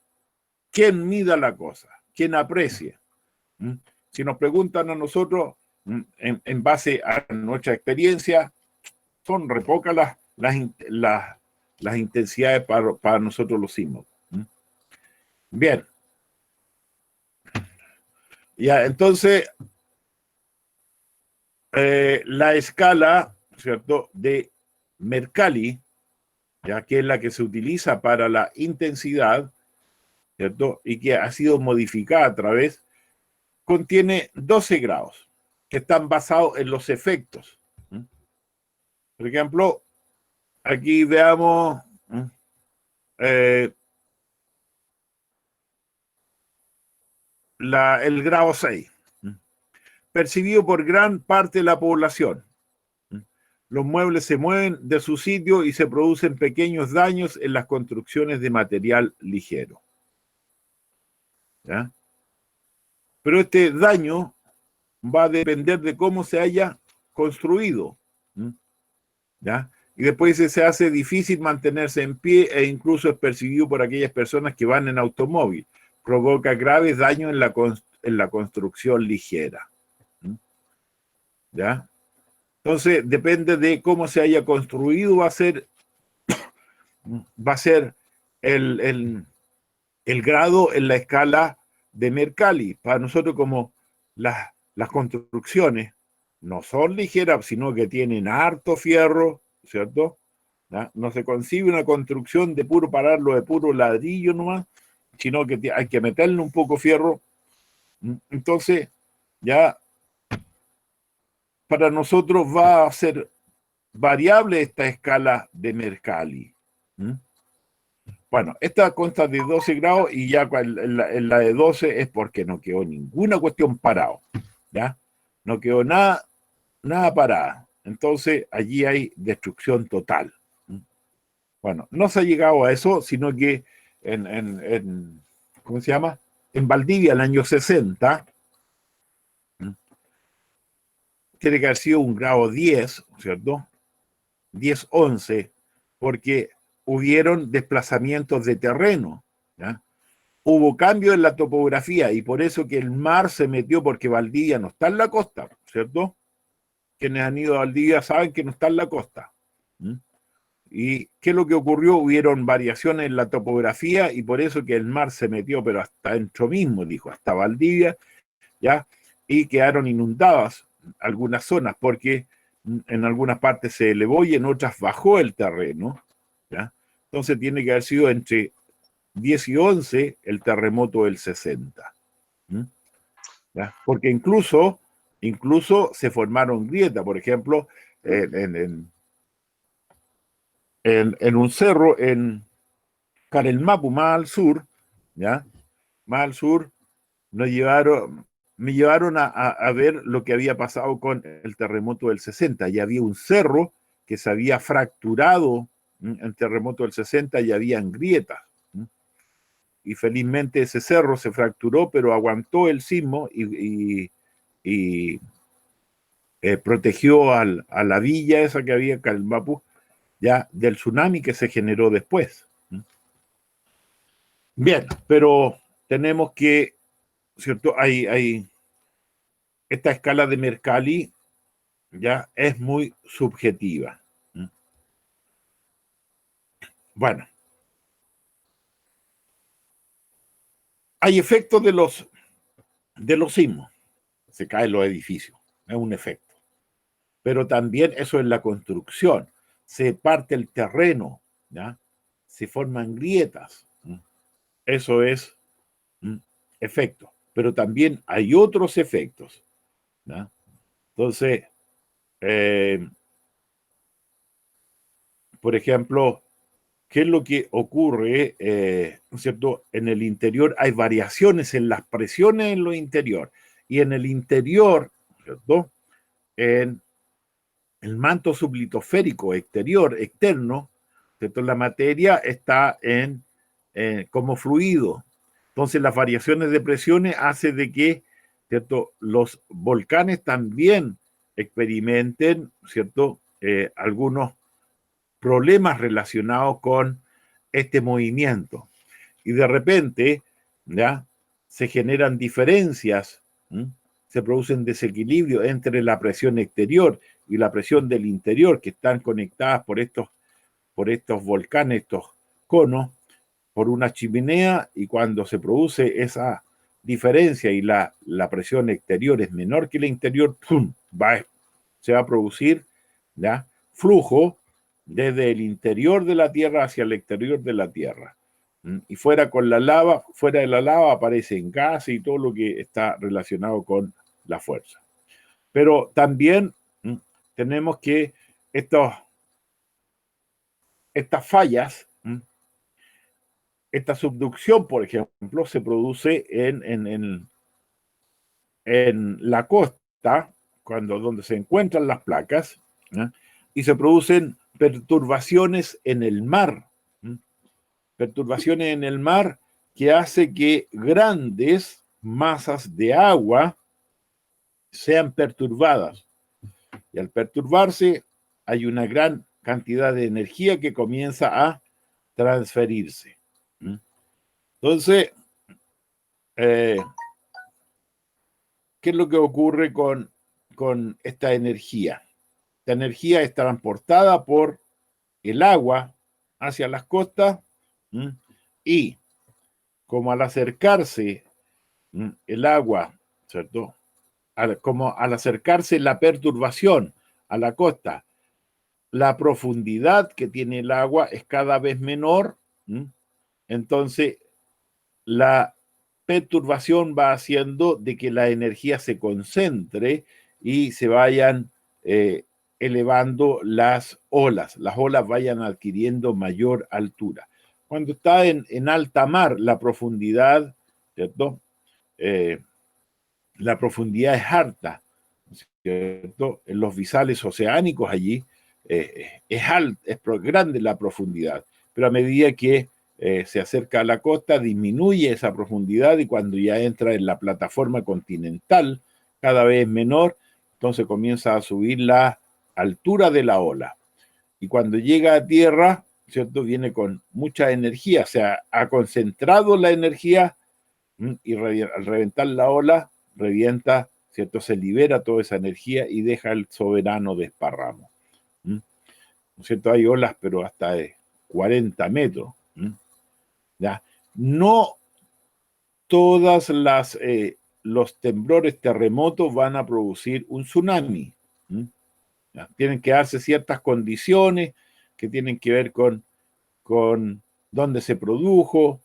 quién mida la cosa, quién aprecie. Si nos preguntan a nosotros, en base a nuestra experiencia, son re pocas las intensidades para nosotros los sismos. Bien. Ya, entonces, la escala, ¿cierto?, de Mercalli, ya que es la que se utiliza para la intensidad, ¿cierto?, y que ha sido modificada a través, contiene 12 grados que están basados en los efectos. Por ejemplo, aquí veamos el grado 6, percibido por gran parte de la población. Los muebles se mueven de su sitio y se producen pequeños daños en las construcciones de material ligero. ¿Ya? Pero este daño va a depender de cómo se haya construido. ¿Ya? Y después se hace difícil mantenerse en pie e incluso es percibido por aquellas personas que van en automóvil. Provoca graves daños en la construcción ligera. ¿Ya? Entonces, depende de cómo se haya construido, va a ser el grado en la escala de Mercalli. Para nosotros, como las construcciones no son ligeras, sino que tienen harto fierro, ¿cierto? ¿Ya? No se concibe una construcción de puro pararlo de puro ladrillo nomás, sino que hay que meterle un poco fierro. Entonces, ya para nosotros va a ser variable esta escala de Mercalli. ¿Mm? Bueno, esta consta de 12 grados y ya en la de 12 es porque no quedó ninguna cuestión parado, ¿ya? No quedó nada parada. Entonces, allí hay destrucción total. Bueno, no se ha llegado a eso, sino que ¿cómo se llama? En Valdivia, el año 60, tiene que haber sido un grado 10, ¿cierto? 10, 11, porque hubieron desplazamientos de terreno, ¿ya? Hubo cambio en la topografía y por eso que el mar se metió, porque Valdivia no está en la costa, ¿cierto? Quienes han ido a Valdivia saben que no está en la costa. ¿Mm? ¿Y qué es lo que ocurrió? Hubieron variaciones en la topografía y por eso que el mar se metió, pero hasta dentro mismo, dijo, hasta Valdivia, ¿ya? Y quedaron inundadas algunas zonas, porque en algunas partes se elevó y en otras bajó el terreno, ¿ya? Entonces tiene que haber sido entre 10 y 11 el terremoto del 60. ¿Ya? Porque incluso se formaron grietas, por ejemplo, en un cerro en Carelmapu, más al sur, ¿ya? Más al sur, me llevaron a ver lo que había pasado con el terremoto del 60. Ya había un cerro que se había fracturado en el terremoto del 60 y habían grietas. Y felizmente ese cerro se fracturó, pero aguantó el sismo y protegió a la villa esa que había en Calmapu, ya del tsunami que se generó después. Bien, pero tenemos que, ¿cierto? Hay esta escala de Mercalli ya es muy subjetiva. Bueno, hay efectos de los sismos. Se caen los edificios, es un efecto. Pero también eso es la construcción. Se parte el terreno, ¿ya? Se forman grietas. Eso es efecto. Pero también hay otros efectos, ¿ya? Entonces, por ejemplo, ¿qué es lo que ocurre? ¿No es cierto? En el interior hay variaciones en las presiones en lo interior. Y en el interior, ¿cierto? En el manto sublitosférico externo, ¿cierto? La materia está como fluido. Entonces las variaciones de presiones hacen de que, ¿cierto?, los volcanes también experimenten, ¿cierto?, algunos problemas relacionados con este movimiento. Y de repente, ¿ya?, se generan diferencias, se producen desequilibrios entre la presión exterior y la presión del interior, que están conectadas por estos volcanes, estos conos, por una chimenea, y cuando se produce esa diferencia y la presión exterior es menor que la interior, ¡pum!, se va a producir, ¿ya?, flujo desde el interior de la Tierra hacia el exterior de la Tierra. Y fuera de la lava aparecen gases y todo lo que está relacionado con la fuerza. Pero también tenemos que estas fallas, esta subducción, por ejemplo, se produce en la costa, donde se encuentran las placas, ¿eh? Y se producen perturbaciones en el mar. Perturbaciones en el mar que hace que grandes masas de agua sean perturbadas. Y al perturbarse, hay una gran cantidad de energía que comienza a transferirse. Entonces, ¿qué es lo que ocurre con esta energía? Esta energía es transportada por el agua hacia las costas y como al acercarse el agua, ¿cierto? Como al acercarse la perturbación a la costa, la profundidad que tiene el agua es cada vez menor, entonces la perturbación va haciendo de que la energía se concentre y se vayan elevando las olas vayan adquiriendo mayor altura. Cuando está en alta mar, la profundidad, ¿cierto? La profundidad es harta, ¿cierto? En los bisales oceánicos allí es grande la profundidad, pero a medida que se acerca a la costa disminuye esa profundidad y cuando ya entra en la plataforma continental cada vez menor, entonces comienza a subir la altura de la ola. Y cuando llega a tierra, ¿cierto? Viene con mucha energía, o sea, ha concentrado la energía y al reventar la ola, revienta, ¿cierto? Se libera toda esa energía y deja el soberano desparramo. ¿No es cierto? Hay olas, pero hasta de 40 metros. ¿Ya? No todas los temblores, terremotos van a producir un tsunami. ¿Ya? Tienen que darse ciertas condiciones que tienen que ver con dónde se produjo,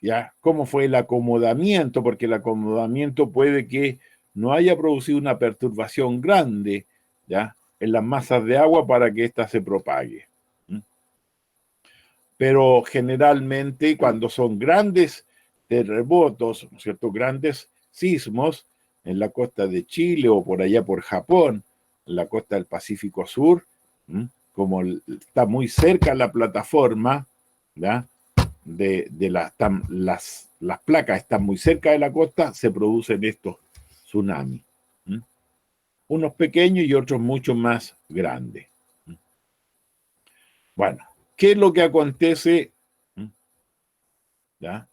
¿ya? Cómo fue el acomodamiento, porque el acomodamiento puede que no haya producido una perturbación grande, ¿ya? En las masas de agua para que ésta se propague. Pero generalmente cuando son grandes terremotos, ¿no es cierto? Grandes sismos en la costa de Chile o por allá por Japón, en la costa del Pacífico Sur, como está muy cerca la plataforma, ¿ya? Las placas están muy cerca de la costa, se producen estos tsunamis. Unos pequeños y otros mucho más grandes. Bueno, ¿qué es lo que acontece? ¿Ya?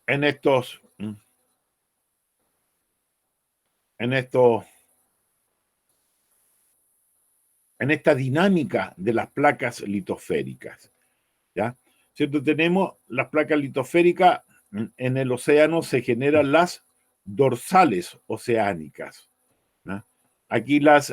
En esta dinámica de las placas litosféricas. ¿Ya? ¿Cierto? Tenemos las placas litosféricas, en el océano se generan las dorsales oceánicas. ¿Ya? Aquí las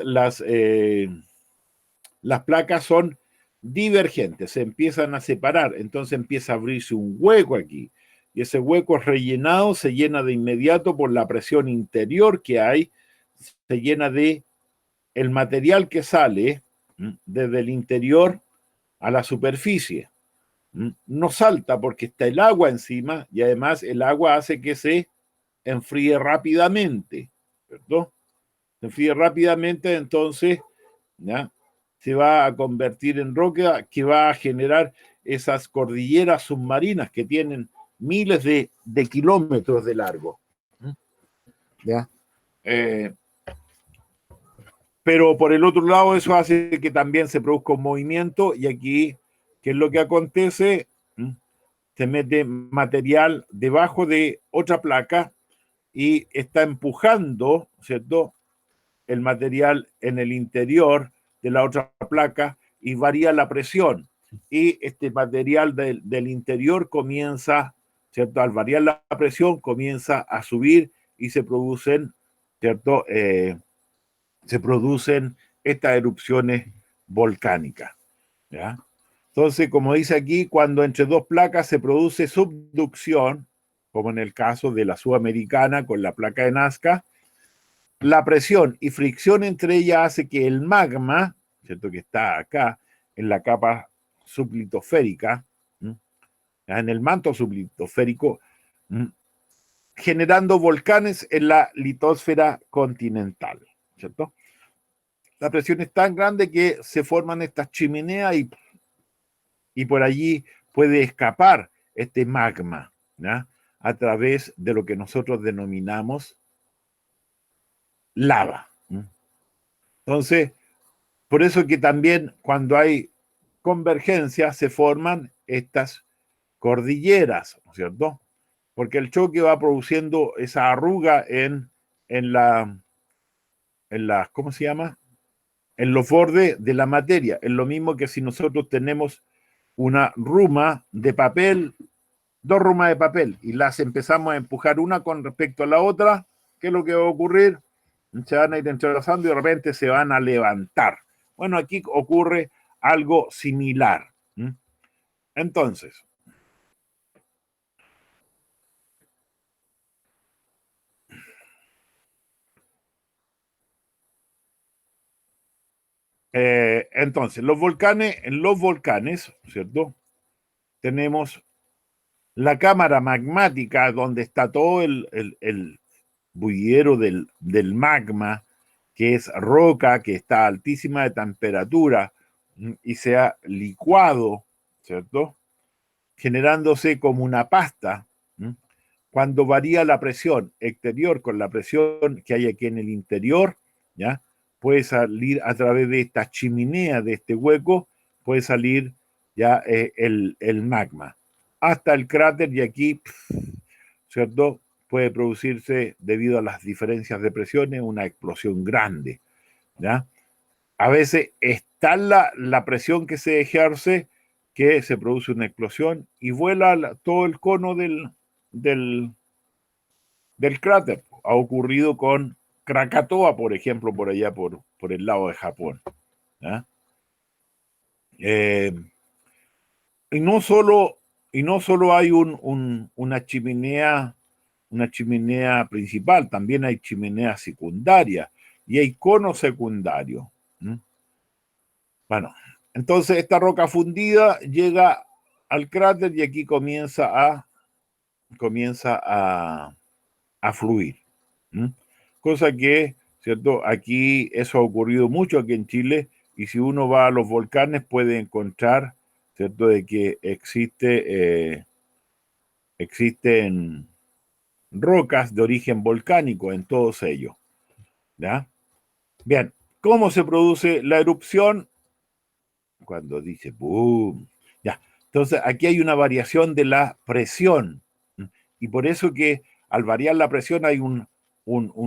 placas son divergentes, se empiezan a separar, entonces empieza a abrirse un hueco aquí, y ese hueco es rellenado, se llena de inmediato por la presión interior que hay, se llena de el material que sale desde el interior a la superficie. No salta porque está el agua encima y además el agua hace que se enfríe rápidamente, ¿cierto? Se enfríe rápidamente, entonces, ¿ya? Se va a convertir en roca que va a generar esas cordilleras submarinas que tienen miles de kilómetros de largo. ¿Ya? Pero por el otro lado eso hace que también se produzca un movimiento y aquí, ¿qué es lo que acontece? Se mete material debajo de otra placa y está empujando, ¿cierto?, el material en el interior de la otra placa y varía la presión. Y este material del interior comienza, ¿cierto?, al variar la presión, comienza a subir y se producen, ¿cierto?, se producen estas erupciones volcánicas. ¿Ya? Entonces, como dice aquí, cuando entre dos placas se produce subducción, como en el caso de la sudamericana con la placa de Nazca, la presión y fricción entre ellas hace que el magma, ¿cierto?, que está acá en la capa sublitosférica, en el manto sublitosférico, generando volcanes en la litosfera continental, ¿cierto? La presión es tan grande que se forman estas chimeneas y por allí puede escapar este magma, ¿ya?, a través de lo que nosotros denominamos lava. Entonces, por eso que también cuando hay convergencia se forman estas cordilleras, ¿no es cierto? Porque el choque va produciendo esa arruga en ¿cómo se llama?, en los bordes de la materia. Es lo mismo que si nosotros tenemos una ruma de papel, dos rumas de papel, y las empezamos a empujar una con respecto a la otra, ¿qué es lo que va a ocurrir? Se van a ir entrelazando y de repente se van a levantar. Bueno, aquí ocurre algo similar. Entonces, Entonces, en los volcanes, ¿cierto? Tenemos la cámara magmática donde está todo el bullidero del magma, que es roca, que está a altísima de temperatura y se ha licuado, ¿cierto? Generándose como una pasta. Cuando varía la presión exterior con la presión que hay aquí en el interior, ¿ya? Puede salir a través de esta chimenea, de este hueco, puede salir ya el magma hasta el cráter y aquí, ¿cierto? Puede producirse, debido a las diferencias de presiones, una explosión grande, ¿ya? A veces está la presión que se ejerce, que se produce una explosión y vuela todo el cono del, del cráter. Ha ocurrido con Krakatoa, por ejemplo, por allá por el lado de Japón, ¿ya? Eh, y no solo hay una chimenea principal, también hay chimenea secundaria y hay cono secundario. Bueno, entonces esta roca fundida llega al cráter y aquí comienza a fluir. Cosa que, ¿cierto? Aquí eso ha ocurrido mucho aquí en Chile y si uno va a los volcanes puede encontrar, ¿cierto? De que existen rocas de origen volcánico en todos ellos, ¿ya? Bien, ¿cómo se produce la erupción? Cuando dice boom, ya. Entonces aquí hay una variación de la presión y por eso que al variar la presión hay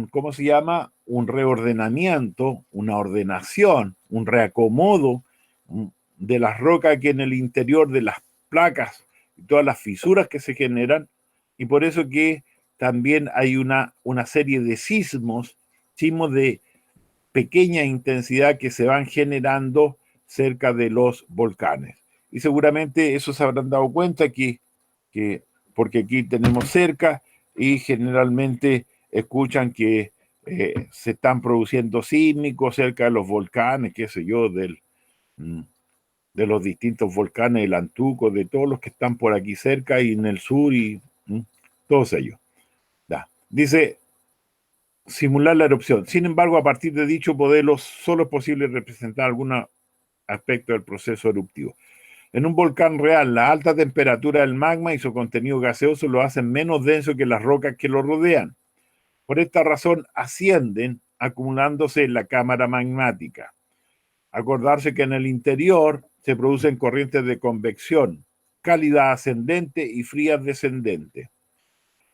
¿cómo se llama? Un reordenamiento, una ordenación, un reacomodo de las rocas que en el interior de las placas y todas las fisuras que se generan y por eso que también hay una serie de sismos de pequeña intensidad que se van generando cerca de los volcanes. Y seguramente eso se habrán dado cuenta que porque aquí tenemos cerca y generalmente escuchan que se están produciendo sísmicos cerca de los volcanes, qué sé yo, de los distintos volcanes, el Antuco, de todos los que están por aquí cerca y en el sur y todos ellos. Da. Dice, simular la erupción. Sin embargo, a partir de dicho modelo, solo es posible representar algún aspecto del proceso eruptivo. En un volcán real, la alta temperatura del magma y su contenido gaseoso lo hacen menos denso que las rocas que lo rodean. Por esta razón, ascienden acumulándose en la cámara magmática. Acordarse que en el interior se producen corrientes de convección, cálida ascendente y frías descendente.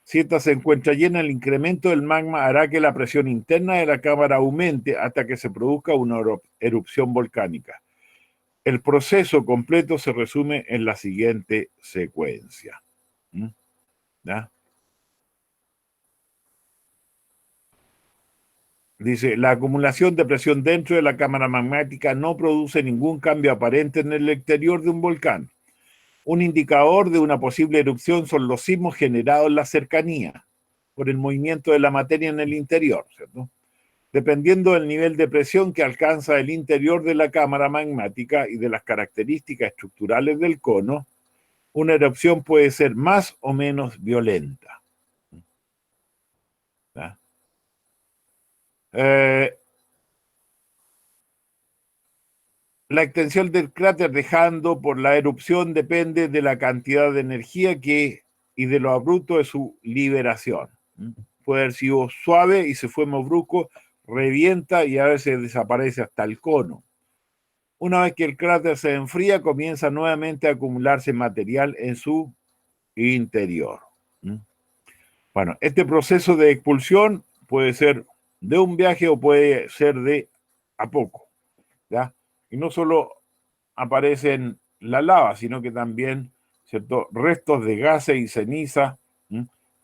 Si esta se encuentra llena, el incremento del magma hará que la presión interna de la cámara aumente hasta que se produzca una erupción volcánica. El proceso completo se resume en la siguiente secuencia. ¿Ya? Dice, la acumulación de presión dentro de la cámara magmática no produce ningún cambio aparente en el exterior de un volcán. Un indicador de una posible erupción son los sismos generados en la cercanía por el movimiento de la materia en el interior, ¿cierto? Dependiendo del nivel de presión que alcanza el interior de la cámara magmática y de las características estructurales del cono, una erupción puede ser más o menos violenta. ¿Ya? La extensión del cráter dejando por la erupción depende de la cantidad de energía y de lo abrupto de su liberación. Puede haber sido suave y se fue más brusco, revienta y a veces desaparece hasta el cono. Una vez que el cráter se enfría, comienza nuevamente a acumularse material en su interior. Bueno, este proceso de expulsión puede ser de un viaje o puede ser de a poco, ¿ya? Y no solo aparecen la lava, sino que también, ¿cierto?, restos de gases y ceniza,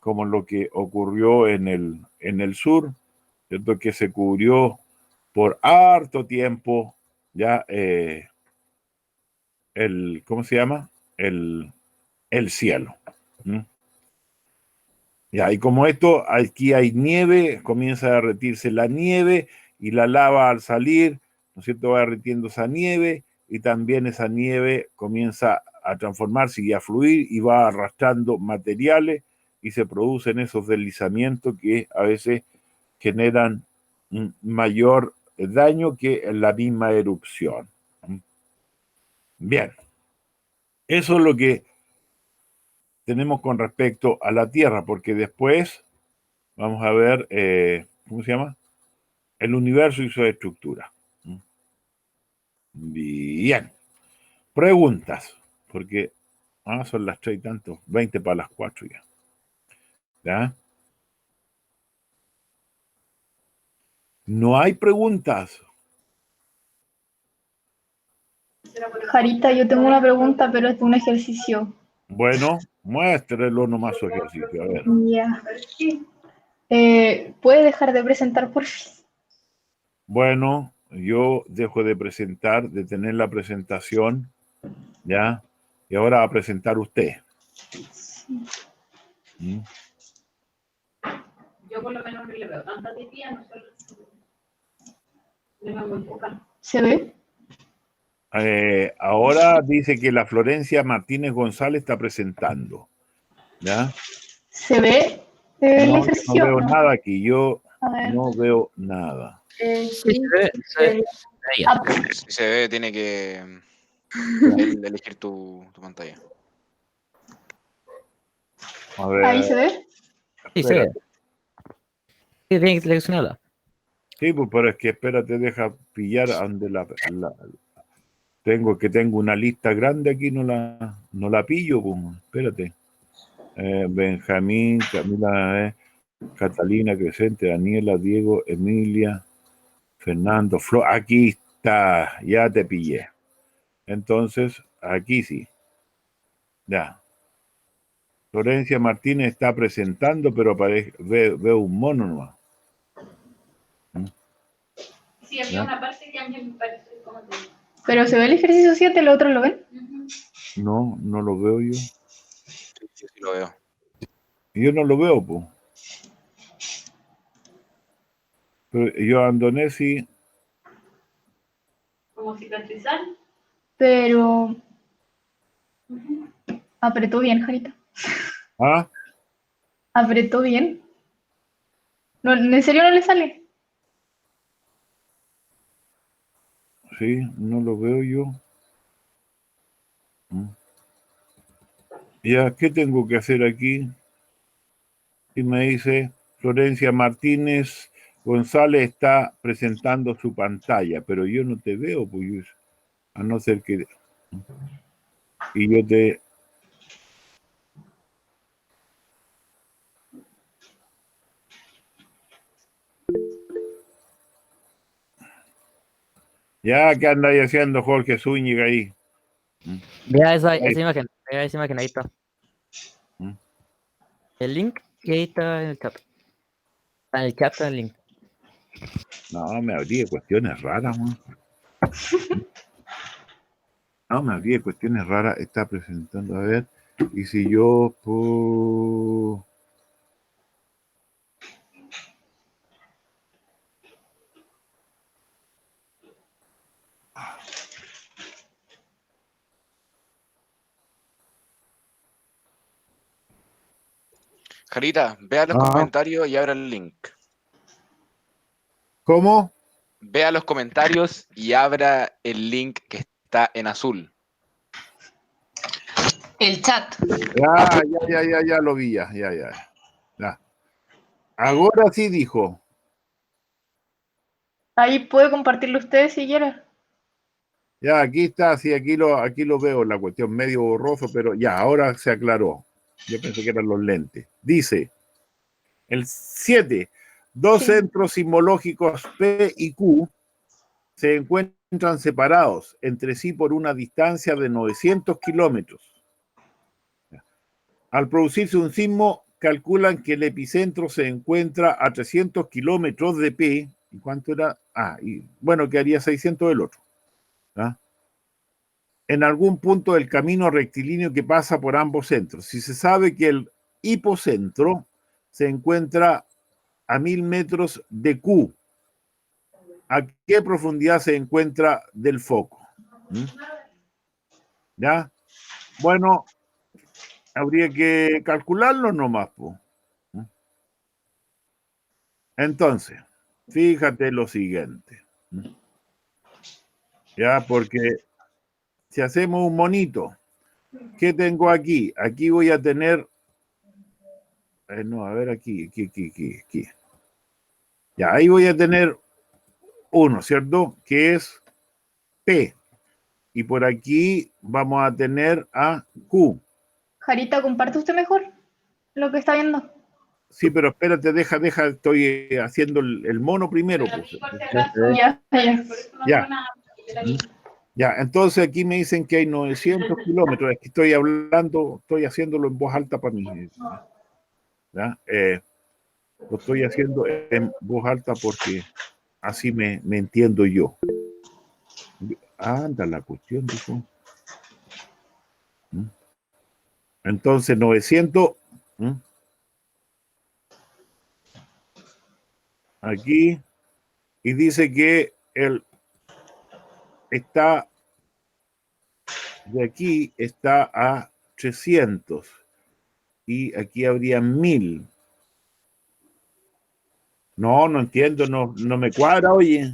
como lo que ocurrió en el sur, ¿cierto?, que se cubrió por harto tiempo ya ¿cómo se llama? El cielo. Ya, y como esto, aquí hay nieve, comienza a derretirse la nieve y la lava al salir ¿no es cierto?, va derritiendo esa nieve y también esa nieve comienza a transformarse y a fluir y va arrastrando materiales y se producen esos deslizamientos que a veces generan mayor daño que la misma erupción. Bien, eso es lo que tenemos con respecto a la Tierra, porque después vamos a ver, ¿cómo se llama? El universo y su estructura. Bien. Preguntas, porque son las 3 y tanto, 20 para las 4 ya. ¿Ya? No hay preguntas. Jarita, yo tengo una pregunta, pero es de un ejercicio. Bueno, muéstrelo nomás su ejercicio, a ver. Ya. ¿Puede dejar de presentar, por fin? Bueno, yo dejo de presentar, de tener la presentación, ¿ya? Y ahora va a presentar usted. ¿Mm? Yo por lo menos no le veo tanta titía, no sé. Le veo muy poca. ¿Se ve? Ahora dice que la Florencia Martínez González está presentando, ¿ya? ¿Se ve el No ejercicio? veo nada aquí, yo A ver. no veo nada. Sí, Sí, se ve. Ahí ya. Ah, Si se ve, tiene que elegir tu pantalla. A ver, ahí se ve. Sí, se ve. espérate. Sí, tiene que seleccionarla. Sí, pues, pero es que espérate, deja pillar a donde tengo una lista grande aquí, no la pillo, pues, espérate. Benjamín, Camila, Catalina, Crescente, Daniela, Diego, Emilia, Fernando, Flor, aquí está, ya te pillé. Entonces, aquí sí. Ya. Florencia Martínez está presentando, pero veo un mono nomás. Sí, había una parte que a mí me parece como que... Pero se ve el ejercicio 7, ¿los otros lo ven? No, no lo veo yo. Sí lo veo. Yo no lo veo, pues. Pero yo abandoné, sí. Como cicatrizar. Pero apretó bien, Jarita. Ah, Apretó bien. No, ¿en serio no le sale? sí, no lo veo yo. Ya, ¿qué tengo que hacer aquí? Y me dice, Florencia Martínez González está presentando su pantalla, pero yo no te veo, pues, a no ser que... Y yo te... Ya, ¿qué andáis haciendo, Jorge Zúñiga ahí? Vea Ahí. esa imagen, ahí está. ¿Mm? El link y ahí está en el chat. Está en el chat, está el link. No, me abrí de cuestiones raras, man. No, me abrí de cuestiones raras. Está presentando, a ver. Y si yo... Jarita, vea los comentarios y abra el link. ¿Cómo? Vea los comentarios y abra el link que está en azul. El chat. Ya lo vi, ya. Ahora sí dijo. Ahí puede compartirlo usted si quiere. Ya, aquí está, sí, aquí lo veo, la cuestión medio borroso, pero ya, ahora se aclaró. Yo pensé que eran los lentes. Dice, el 7, dos Sí. centros sismológicos P y Q se encuentran separados entre sí por una distancia de 900 kilómetros. Al producirse un sismo, calculan que el epicentro se encuentra a 300 kilómetros de P. ¿Y cuánto era? Bueno, que haría 600 del otro. ¿Ah? En algún punto del camino rectilíneo que pasa por ambos centros. Si se sabe que el hipocentro se encuentra a 1000 metros de Q, a qué profundidad se encuentra del foco. ¿Mm? ¿Ya? Bueno, habría que calcularlo nomás, po. ¿Mm? Entonces, fíjate lo siguiente. ¿Mm? Ya, porque si hacemos un monito, ¿qué tengo aquí? Aquí voy a tener, no, a ver, aquí. Ya, ahí voy a tener uno, ¿cierto? Que es P. Y por aquí vamos a tener a Q. Jarita, ¿comparte usted mejor lo que está viendo? Sí, pero espérate, deja, estoy haciendo el mono primero, pues. Ya, ya. Ya. Ya, entonces aquí me dicen que hay 900 kilómetros. Es que estoy haciéndolo en voz alta para mí. ¿Ya? Lo estoy haciendo en voz alta porque así me entiendo yo. Anda la cuestión, dijo. Entonces, 900. Aquí. Y dice que él está de aquí, está a 300. Y aquí habría 1000. No entiendo, no me cuadra, oye.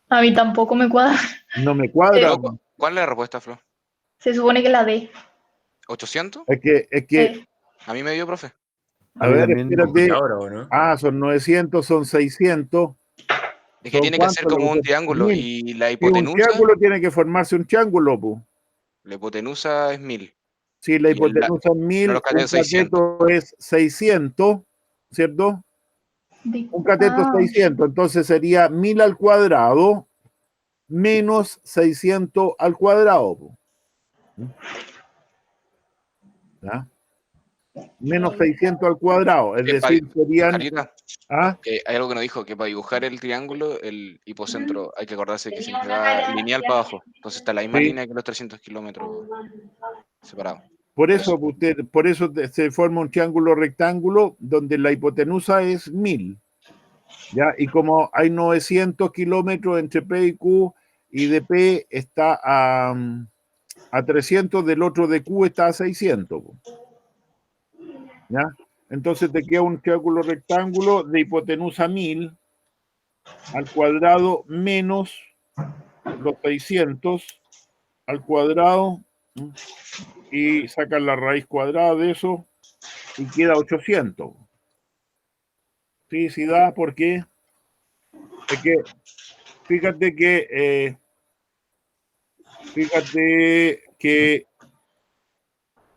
A mí tampoco me cuadra. No me cuadra. Flo, ¿cuál es la respuesta, Flo? Se supone que la D. ¿800? Es que, A mí me dio, profe. a ver, espérate. Ahora, ¿o no? Son 900, son 600. Es que ¿Son tiene que ser cuántos lo como que un son? triángulo 1000. y la Sí, un hipotenusa, triángulo tiene que formarse un triángulo, pues. la hipotenusa es 1000 Si la y hipotenusa es los 1000, un catetos 600. cateto es 600, ¿cierto? Un cateto es 600, entonces sería 1000 al cuadrado menos 600 al cuadrado. Po. ¿Ya? Menos 600 al cuadrado, es decir, serían... Jarita, ¿Ah? que hay algo que nos dijo, que para dibujar el triángulo, el hipocentro, hay que acordarse que siempre va lineal para abajo. Entonces está la misma Sí. línea que los 300 kilómetros separados. Por eso se forma un triángulo rectángulo donde la hipotenusa es 1000. ¿Ya? Y como hay 900 kilómetros entre P y Q, y de P está a 300, del otro de Q está a 600. ¿Ya? Entonces te queda un triángulo rectángulo de hipotenusa 1000 al cuadrado menos los 600 al cuadrado, y sacan la raíz cuadrada de eso y queda 800. Sí, da, porque es que fíjate que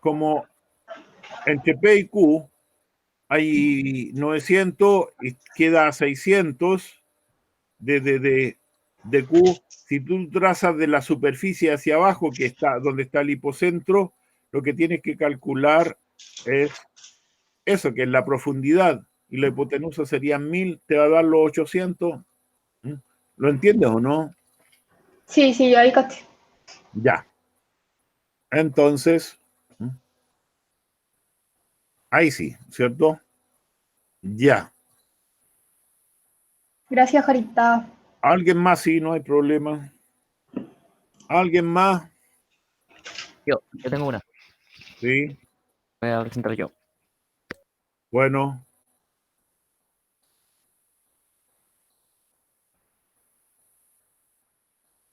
como entre P y Q hay 900 y queda 600 de Q. Si tú trazas de la superficie hacia abajo, que está donde está el hipocentro, lo que tienes que calcular es eso, que es la profundidad, y la hipotenusa serían 1000, te va a dar los 800. ¿Lo entiendes o no? Sí, yo ahí caché. Ya. Entonces, ahí sí, ¿cierto? Ya. Gracias, Jarita. ¿Alguien más? Sí, no hay problema. ¿Alguien más? Yo tengo una. Sí. Voy a presentar yo. Bueno.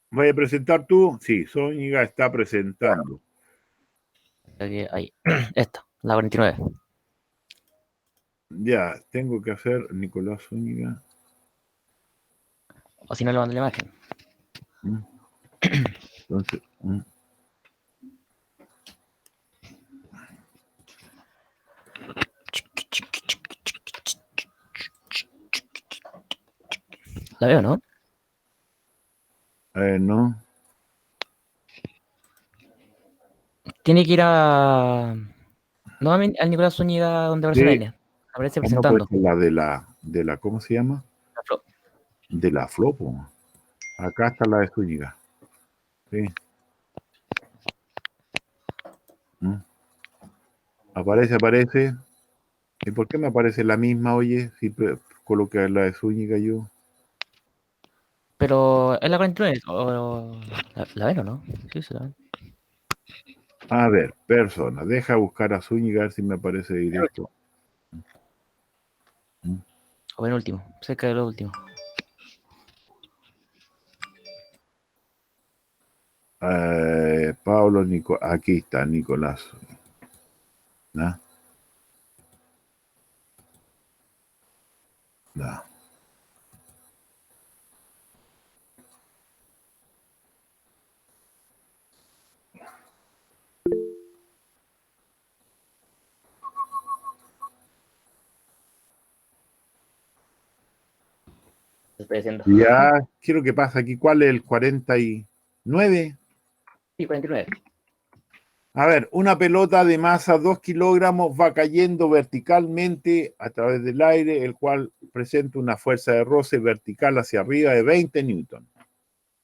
¿Vas a presentar tú? Sí, Zúñiga está presentando. Ahí. Esta, la 49. Ya, tengo que hacer Nicolás Zúñiga. O si no, le mando la imagen. Entonces, La veo, ¿no? no. Tiene que ir a. No al Nicolás Zúñiga donde aparece Sí. la línea. Aparece ¿Cómo presentando. puede ser la de la, ¿cómo se llama? La flor. De la Flopo. Acá está la de Zúñiga. Sí. Aparece. ¿Y por qué me aparece la misma, oye? Si coloqué la de Zúñiga yo. Pero es la 49, o la ven o no. Sí, se la ven. A ver, persona, deja buscar a Zúñiga a ver si me aparece directo. O ven último, cerca de lo último. Pablo aquí está Nicolás. ¿No? No. Lo estoy haciendo. Ya, quiero que pasa aquí. ¿Cuál es el 49? Sí, 49. A ver, una pelota de masa 2 kilogramos va cayendo verticalmente a través del aire, el cual presenta una fuerza de roce vertical hacia arriba de 20 newton.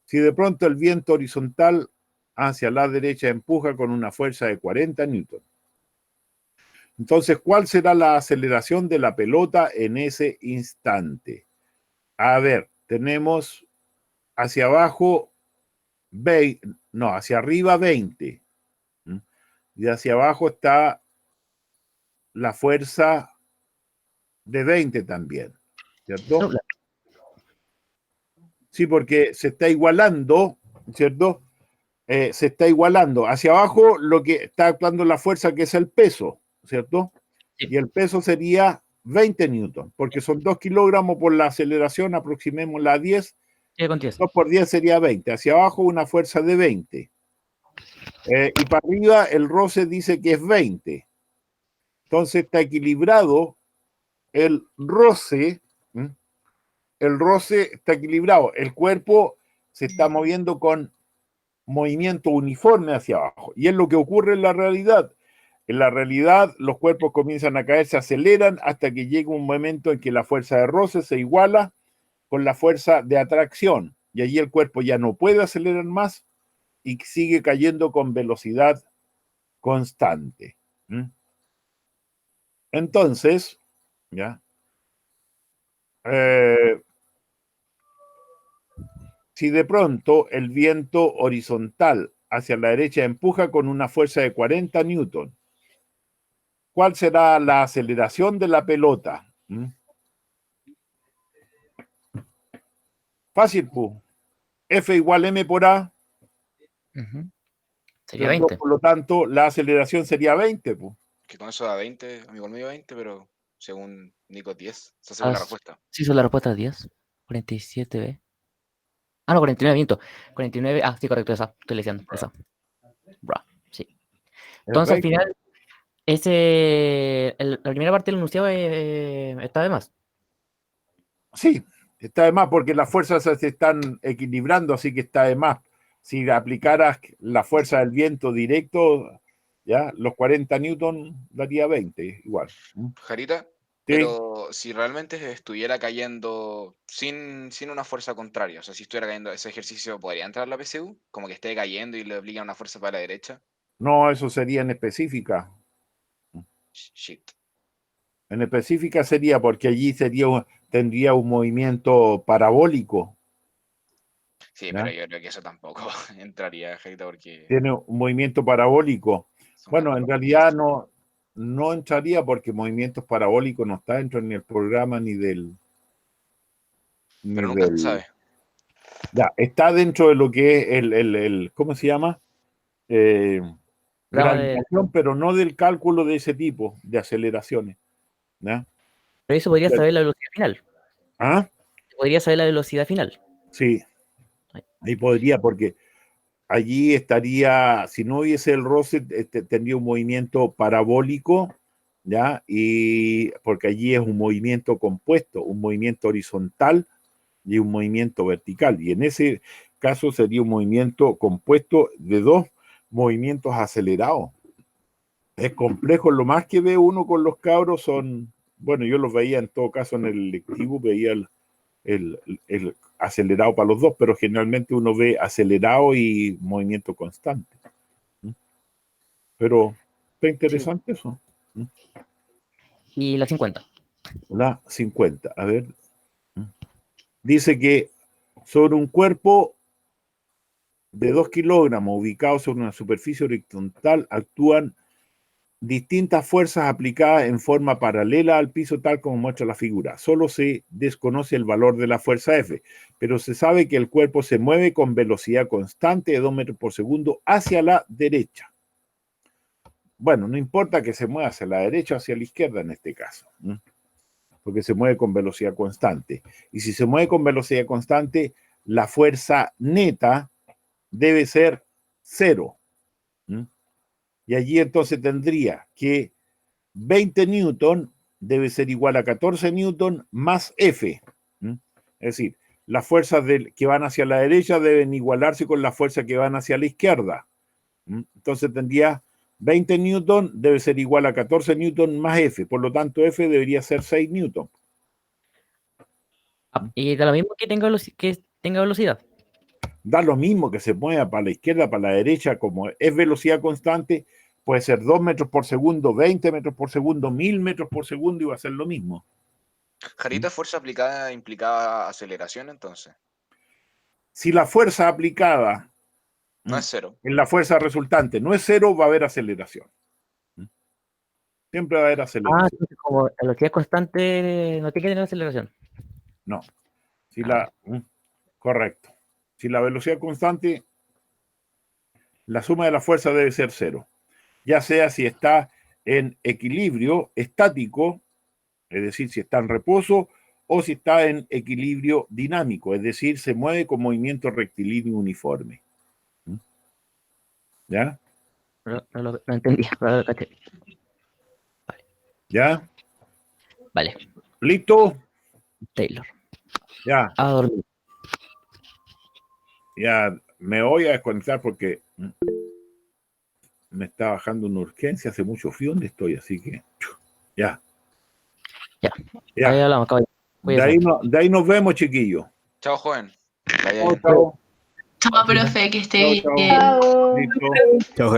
Si de pronto el viento horizontal hacia la derecha empuja con una fuerza de 40 newton. Entonces, ¿cuál será la aceleración de la pelota en ese instante? A ver, tenemos hacia abajo, hacia arriba 20. Y hacia abajo está la fuerza de 20 también, ¿cierto? Sí, porque se está igualando, ¿cierto? Se está igualando. Hacia abajo lo que está actuando la fuerza, que es el peso, ¿cierto? Sí. Y el peso sería 20 newton, porque son 2 kilogramos por la aceleración, aproximémosla a 10. Sí, con 10. 2 por 10 sería 20. Hacia abajo una fuerza de 20. Y para arriba el roce dice que es 20. Entonces está equilibrado el roce. El roce está equilibrado. El cuerpo se está moviendo con movimiento uniforme hacia abajo. Y es lo que ocurre en la realidad. En la realidad, los cuerpos comienzan a caer, se aceleran hasta que llega un momento en que la fuerza de roce se iguala con la fuerza de atracción. Y allí el cuerpo ya no puede acelerar más y sigue cayendo con velocidad constante. Entonces, ¿ya? Si de pronto el viento horizontal hacia la derecha empuja con una fuerza de 40 newton, ¿cuál será la aceleración de la pelota? Fácil, pues. F igual M por A. Sería 20. Por lo tanto, la aceleración sería 20, pues. Que con eso da 20, a mí igual me dio 20, pero según Nico 10. Esa según la respuesta. Sí, son la respuesta 10. 47B. Ah, no, 49, miento. 49. Ah, sí, correcto, esa. Estoy leyendo, esa. Bra, sí. Entonces, al final, la primera parte del enunciado está de más. Sí, está de más porque las fuerzas se están equilibrando, así que está de más. Si aplicaras la fuerza del viento directo, ya los 40 newton daría 20, igual. Jarita, Sí. pero si realmente estuviera cayendo sin una fuerza contraria, o sea, si estuviera cayendo ese ejercicio, ¿podría entrar la PSU? Como que esté cayendo y le aplica una fuerza para la derecha. No, eso sería en específica. Shit. En específica sería porque allí tendría un movimiento parabólico. Sí, ¿ya? pero yo creo que eso tampoco entraría, Jarita, porque Tiene un movimiento parabólico. son Bueno, en cálculos realidad complejos. no entraría porque movimientos parabólicos no está dentro ni del programa ni del... Pero nunca se sabe. Ya, está dentro de lo que es el ¿cómo se llama? Gravitación, pero no del cálculo de ese tipo de aceleraciones. ¿ya? Pero eso podría saber la velocidad final. ¿Ah? Podría saber la velocidad final. Sí, ahí podría, porque allí estaría, si no hubiese el roce, tendría un movimiento parabólico, ¿ya? Y porque allí es un movimiento compuesto, un movimiento horizontal y un movimiento vertical. Y en ese caso sería un movimiento compuesto de dos movimientos acelerados. Es complejo, lo más que ve uno con los cabros son, bueno, yo los veía en todo caso en el lectivo, veía el acelerado para los dos, pero generalmente uno ve acelerado y movimiento constante. Pero está interesante eso. Y la 50. La 50, a ver. Dice que sobre un cuerpo de 2 kilogramos ubicado sobre una superficie horizontal actúan distintas fuerzas aplicadas en forma paralela al piso, tal como muestra la figura. Solo se desconoce el valor de la fuerza F, pero se sabe que el cuerpo se mueve con velocidad constante de 2 metros por segundo hacia la derecha. Bueno, no importa que se mueva hacia la derecha o hacia la izquierda en este caso, porque se mueve con velocidad constante. Y si se mueve con velocidad constante, la fuerza neta debe ser 0. Y allí entonces tendría que 20 newton debe ser igual a 14 newton más F. Es decir, las fuerzas que van hacia la derecha deben igualarse con las fuerzas que van hacia la izquierda. Entonces tendría 20 newton debe ser igual a 14 newton más F. Por lo tanto, F debería ser 6 newton. Y da lo mismo que tenga velocidad. Da lo mismo que se mueva para la izquierda, para la derecha, como es velocidad constante, puede ser 2 metros por segundo, 20 metros por segundo, 1000 metros por segundo y va a ser lo mismo. Jarita, fuerza aplicada implicaba aceleración entonces. Si la fuerza aplicada No es 0. en la fuerza resultante no es 0, va a haber aceleración. Siempre va a haber aceleración. Entonces como la velocidad constante no tiene que tener aceleración. No. Correcto. Si la velocidad constante, la suma de la fuerza debe ser 0. Ya sea si está en equilibrio estático, es decir, si está en reposo, o si está en equilibrio dinámico, es decir, se mueve con movimiento rectilíneo uniforme. ¿Ya? No entendí. Vale. ¿Ya? Vale. ¿Listo? Taylor. Ya. A dormir. Ya me voy a desconectar porque me está bajando una urgencia, hace mucho frío donde estoy, así que ya. Ahí hablamos, caballo. De ahí nos vemos, chiquillos. Chao, joven. Chao. Chao, profe, que esté Chao, bien. chao. Chao. Listo. Chao,